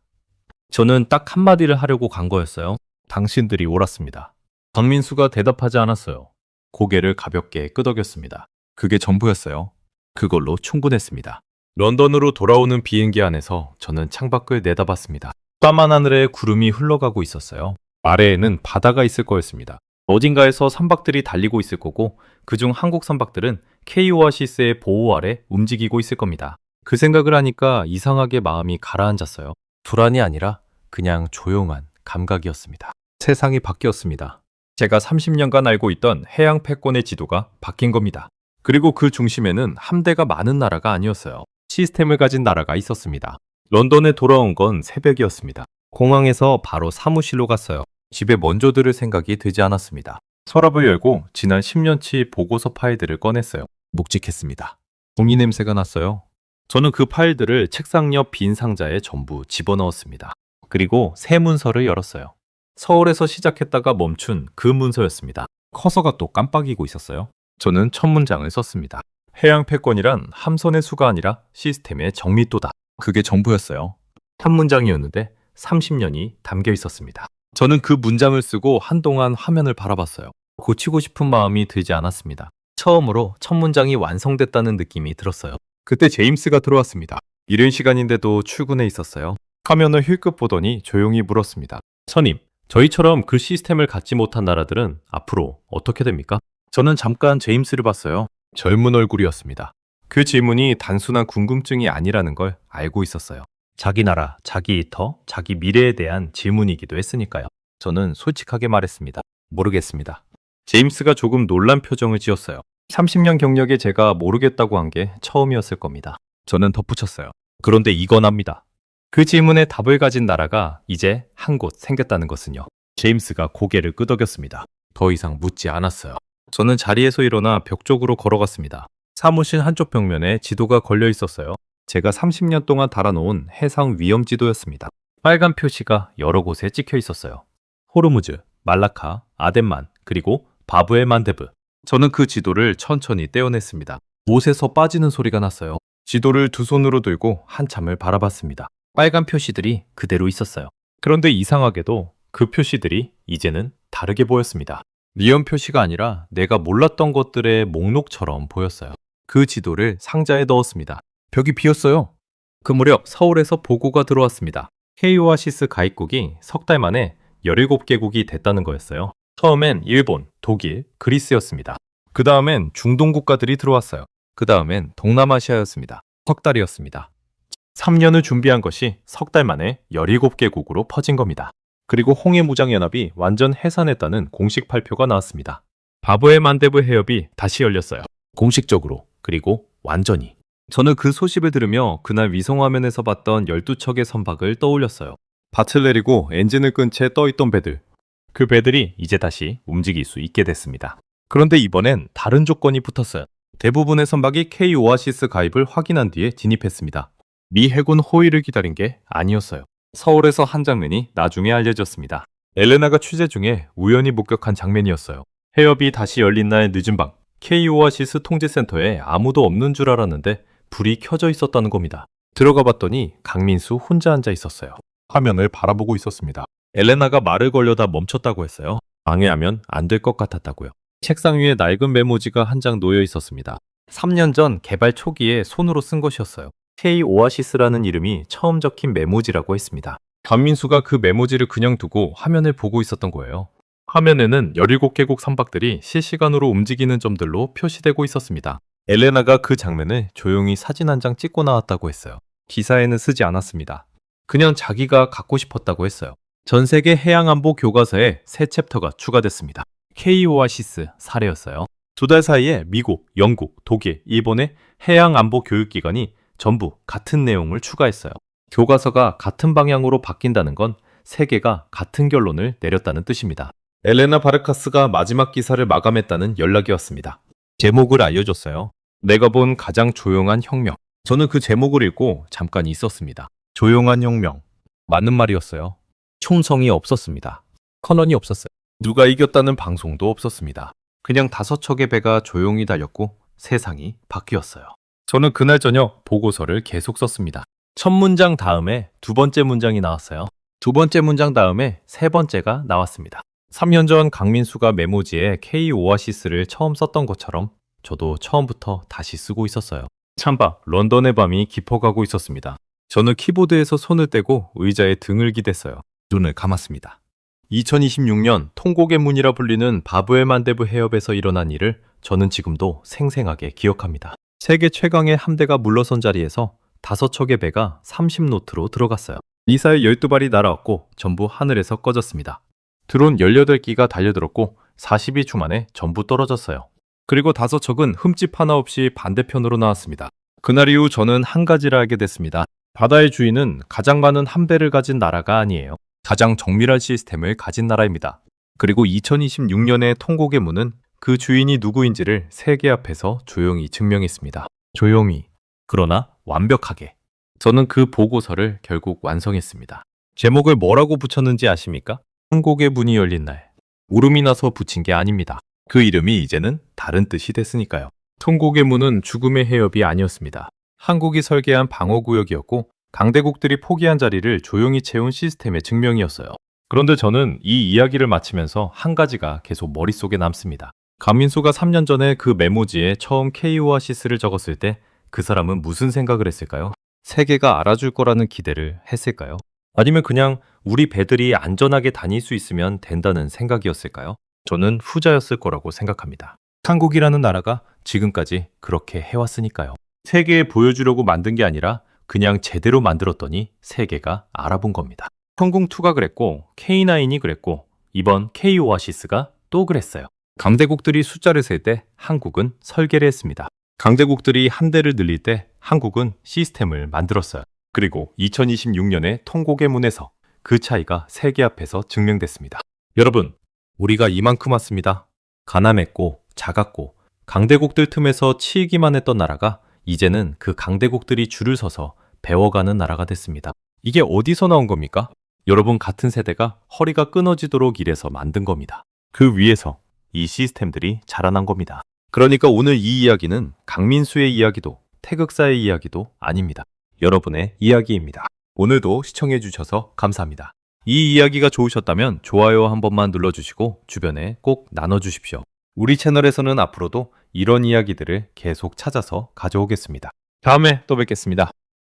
저는 딱 한마디를 하려고 간 거였어요. 당신들이 옳았습니다. 강민수가 대답하지 않았어요. 고개를 가볍게 끄덕였습니다. 그게 전부였어요. 그걸로 충분했습니다. 런던으로 돌아오는 비행기 안에서 저는 창밖을 내다봤습니다. 까만 하늘에 구름이 흘러가고 있었어요. 아래에는 바다가 있을 거였습니다. 어딘가에서 선박들이 달리고 있을 거고 그중 한국 선박들은 K-오아시스의 보호 아래 움직이고 있을 겁니다. 그 생각을 하니까 이상하게 마음이 가라앉았어요. 불안이 아니라 그냥 조용한 감각이었습니다. 세상이 바뀌었습니다. 제가 30년간 알고 있던 해양 패권의 지도가 바뀐 겁니다. 그리고 그 중심에는 함대가 많은 나라가 아니었어요. 시스템을 가진 나라가 있었습니다. 런던에 돌아온 건 새벽이었습니다. 공항에서 바로 사무실로 갔어요. 집에 먼저 들을 생각이 들지 않았습니다. 서랍을 열고 지난 10년치 보고서 파일들을 꺼냈어요. 묵직했습니다. 종이 냄새가 났어요. 저는 그 파일들을 책상 옆 빈 상자에 전부 집어넣었습니다. 그리고 새 문서를 열었어요. 서울에서 시작했다가 멈춘 그 문서였습니다. 커서가 또 깜빡이고 있었어요. 저는 첫 문장을 썼습니다. 해양 패권이란 함선의 수가 아니라 시스템의 정밀도다. 그게 전부였어요. 한 문장이었는데 30년이 담겨 있었습니다. 저는 그 문장을 쓰고 한동안 화면을 바라봤어요. 고치고 싶은 마음이 들지 않았습니다. 처음으로 첫 문장이 완성됐다는 느낌이 들었어요. 그때 제임스가 들어왔습니다. 이른 시간인데도 출근해 있었어요. 화면을 힐끗 보더니 조용히 물었습니다. 선임, 저희처럼 그 시스템을 갖지 못한 나라들은 앞으로 어떻게 됩니까? 저는 잠깐 제임스를 봤어요. 젊은 얼굴이었습니다. 그 질문이 단순한 궁금증이 아니라는 걸 알고 있었어요. 자기 나라, 자기 일터, 자기 미래에 대한 질문이기도 했으니까요. 저는 솔직하게 말했습니다. 모르겠습니다. 제임스가 조금 놀란 표정을 지었어요. 30년 경력에 제가 모르겠다고 한 게 처음이었을 겁니다. 저는 덧붙였어요. 그런데 이건 압니다. 그 질문에 답을 가진 나라가 이제 한 곳 생겼다는 것은요. 제임스가 고개를 끄덕였습니다. 더 이상 묻지 않았어요. 저는 자리에서 일어나 벽 쪽으로 걸어갔습니다. 사무실 한쪽 벽면에 지도가 걸려 있었어요. 제가 30년 동안 달아놓은 해상 위험 지도였습니다. 빨간 표시가 여러 곳에 찍혀 있었어요. 호르무즈, 말라카, 아덴만, 그리고 바브엘 만데브. 저는 그 지도를 천천히 떼어냈습니다. 못에서 빠지는 소리가 났어요. 지도를 두 손으로 들고 한참을 바라봤습니다. 빨간 표시들이 그대로 있었어요. 그런데 이상하게도 그 표시들이 이제는 다르게 보였습니다. 위험 표시가 아니라 내가 몰랐던 것들의 목록처럼 보였어요. 그 지도를 상자에 넣었습니다. 벽이 비었어요. 그 무렵 서울에서 보고가 들어왔습니다. K오아시스 가입국이 석 달 만에 17개국이 됐다는 거였어요. 처음엔 일본, 독일, 그리스였습니다. 그 다음엔 중동 국가들이 들어왔어요. 그 다음엔 동남아시아였습니다. 석 달이었습니다. 3년을 준비한 것이 석 달 만에 17개국으로 퍼진 겁니다. 그리고 홍해무장연합이 완전 해산했다는 공식 발표가 나왔습니다. 바브엘 만데브 해협이 다시 열렸어요. 공식적으로, 그리고 완전히. 저는 그 소식을 들으며 그날 위성화면에서 봤던 12척의 선박을 떠올렸어요. 밭을 내리고 엔진을 끈 채 떠있던 배들. 그 배들이 이제 다시 움직일 수 있게 됐습니다. 그런데 이번엔 다른 조건이 붙었어요. 대부분의 선박이 K오아시스 가입을 확인한 뒤에 진입했습니다. 미 해군 호의를 기다린 게 아니었어요. 서울에서 한 장면이 나중에 알려졌습니다. 엘레나가 취재 중에 우연히 목격한 장면이었어요. 해협이 다시 열린 날 늦은 밤, K오아시스 통제센터에 아무도 없는 줄 알았는데 불이 켜져 있었다는 겁니다. 들어가 봤더니 강민수 혼자 앉아 있었어요. 화면을 바라보고 있었습니다. 엘레나가 말을 걸려다 멈췄다고 했어요. 방해하면 안 될 것 같았다고요. 책상 위에 낡은 메모지가 한 장 놓여 있었습니다. 3년 전 개발 초기에 손으로 쓴 것이었어요. K오아시스라는 이름이 처음 적힌 메모지라고 했습니다. 강민수가 그 메모지를 그냥 두고 화면을 보고 있었던 거예요. 화면에는 17개국 선박들이 실시간으로 움직이는 점들로 표시되고 있었습니다. 엘레나가 그 장면을 조용히 사진 한 장 찍고 나왔다고 했어요. 기사에는 쓰지 않았습니다. 그냥 자기가 갖고 싶었다고 했어요. 전 세계 해양안보 교과서에 새 챕터가 추가됐습니다. K오아시스 사례였어요. 2달 사이에 미국, 영국, 독일, 일본의 해양안보 교육기관이 전부 같은 내용을 추가했어요. 교과서가 같은 방향으로 바뀐다는 건 세계가 같은 결론을 내렸다는 뜻입니다. 엘레나 바르카스가 마지막 기사를 마감했다는 연락이 왔습니다. 제목을 알려줬어요. 내가 본 가장 조용한 혁명. 저는 그 제목을 읽고 잠깐 있었습니다. 조용한 혁명. 맞는 말이었어요. 총성이 없었습니다. 커넌이 없었어요. 누가 이겼다는 방송도 없었습니다. 그냥 5척의 배가 조용히 달렸고 세상이 바뀌었어요. 저는 그날 저녁 보고서를 계속 썼습니다. 첫 문장 다음에 두 번째 문장이 나왔어요. 두 번째 문장 다음에 세 번째가 나왔습니다. 3년 전 강민수가 메모지에 K오아시스를 처음 썼던 것처럼 저도 처음부터 다시 쓰고 있었어요. 찬밥, 런던의 밤이 깊어가고 있었습니다. 저는 키보드에서 손을 떼고 의자에 등을 기댔어요. 눈을 감았습니다. 2026년 통곡의 문이라 불리는 바브엘 만데브 해협에서 일어난 일을 저는 지금도 생생하게 기억합니다. 세계 최강의 함대가 물러선 자리에서 5척의 배가 30노트로 들어갔어요. 미사일 12발이 날아왔고 전부 하늘에서 꺼졌습니다. 드론 18기가 달려들었고 42초 만에 전부 떨어졌어요. 그리고 5척은 흠집 하나 없이 반대편으로 나왔습니다. 그날 이후 저는 한 가지를 알게 됐습니다. 바다의 주인은 가장 많은 함대를 가진 나라가 아니에요. 가장 정밀한 시스템을 가진 나라입니다. 그리고 2026년의 통곡의 문은 그 주인이 누구인지를 세계 앞에서 조용히 증명했습니다. 조용히, 그러나 완벽하게. 저는 그 보고서를 결국 완성했습니다. 제목을 뭐라고 붙였는지 아십니까? 통곡의 문이 열린 날. 울음이 나서 붙인 게 아닙니다. 그 이름이 이제는 다른 뜻이 됐으니까요. 통곡의 문은 죽음의 해협이 아니었습니다. 한국이 설계한 방어구역이었고 강대국들이 포기한 자리를 조용히 채운 시스템의 증명이었어요. 그런데 저는 이 이야기를 마치면서 한 가지가 계속 머릿속에 남습니다. 강민수가 3년 전에 그 메모지에 처음 K-오아시스를 적었을 때 그 사람은 무슨 생각을 했을까요? 세계가 알아줄 거라는 기대를 했을까요? 아니면 그냥 우리 배들이 안전하게 다닐 수 있으면 된다는 생각이었을까요? 저는 후자였을 거라고 생각합니다. 한국이라는 나라가 지금까지 그렇게 해왔으니까요. 세계에 보여주려고 만든 게 아니라 그냥 제대로 만들었더니 세계가 알아본 겁니다. 성공2가 그랬고 K9이 그랬고 이번 K-오아시스가 또 그랬어요. 강대국들이 숫자를 셀 때 한국은 설계를 했습니다. 강대국들이 함대를 늘릴 때 한국은 시스템을 만들었어요. 그리고 2026년에 통곡의 문에서 그 차이가 세계 앞에서 증명됐습니다. 여러분, 우리가 이만큼 왔습니다. 가난했고 작았고 강대국들 틈에서 치이기만 했던 나라가 이제는 그 강대국들이 줄을 서서 배워가는 나라가 됐습니다. 이게 어디서 나온 겁니까? 여러분 같은 세대가 허리가 끊어지도록 일해서 만든 겁니다. 그 위에서 이 시스템들이 자라난 겁니다. 그러니까 오늘 이 이야기는 강민수의 이야기도 태극사의 이야기도 아닙니다. 여러분의 이야기입니다. 오늘도 시청해주셔서 감사합니다. 이 이야기가 좋으셨다면 좋아요 한 번만 눌러주시고 주변에 꼭 나눠주십시오. 우리 채널에서는 앞으로도 이런 이야기들을 계속 찾아서 가져오겠습니다. 다음에 또 뵙겠습니다.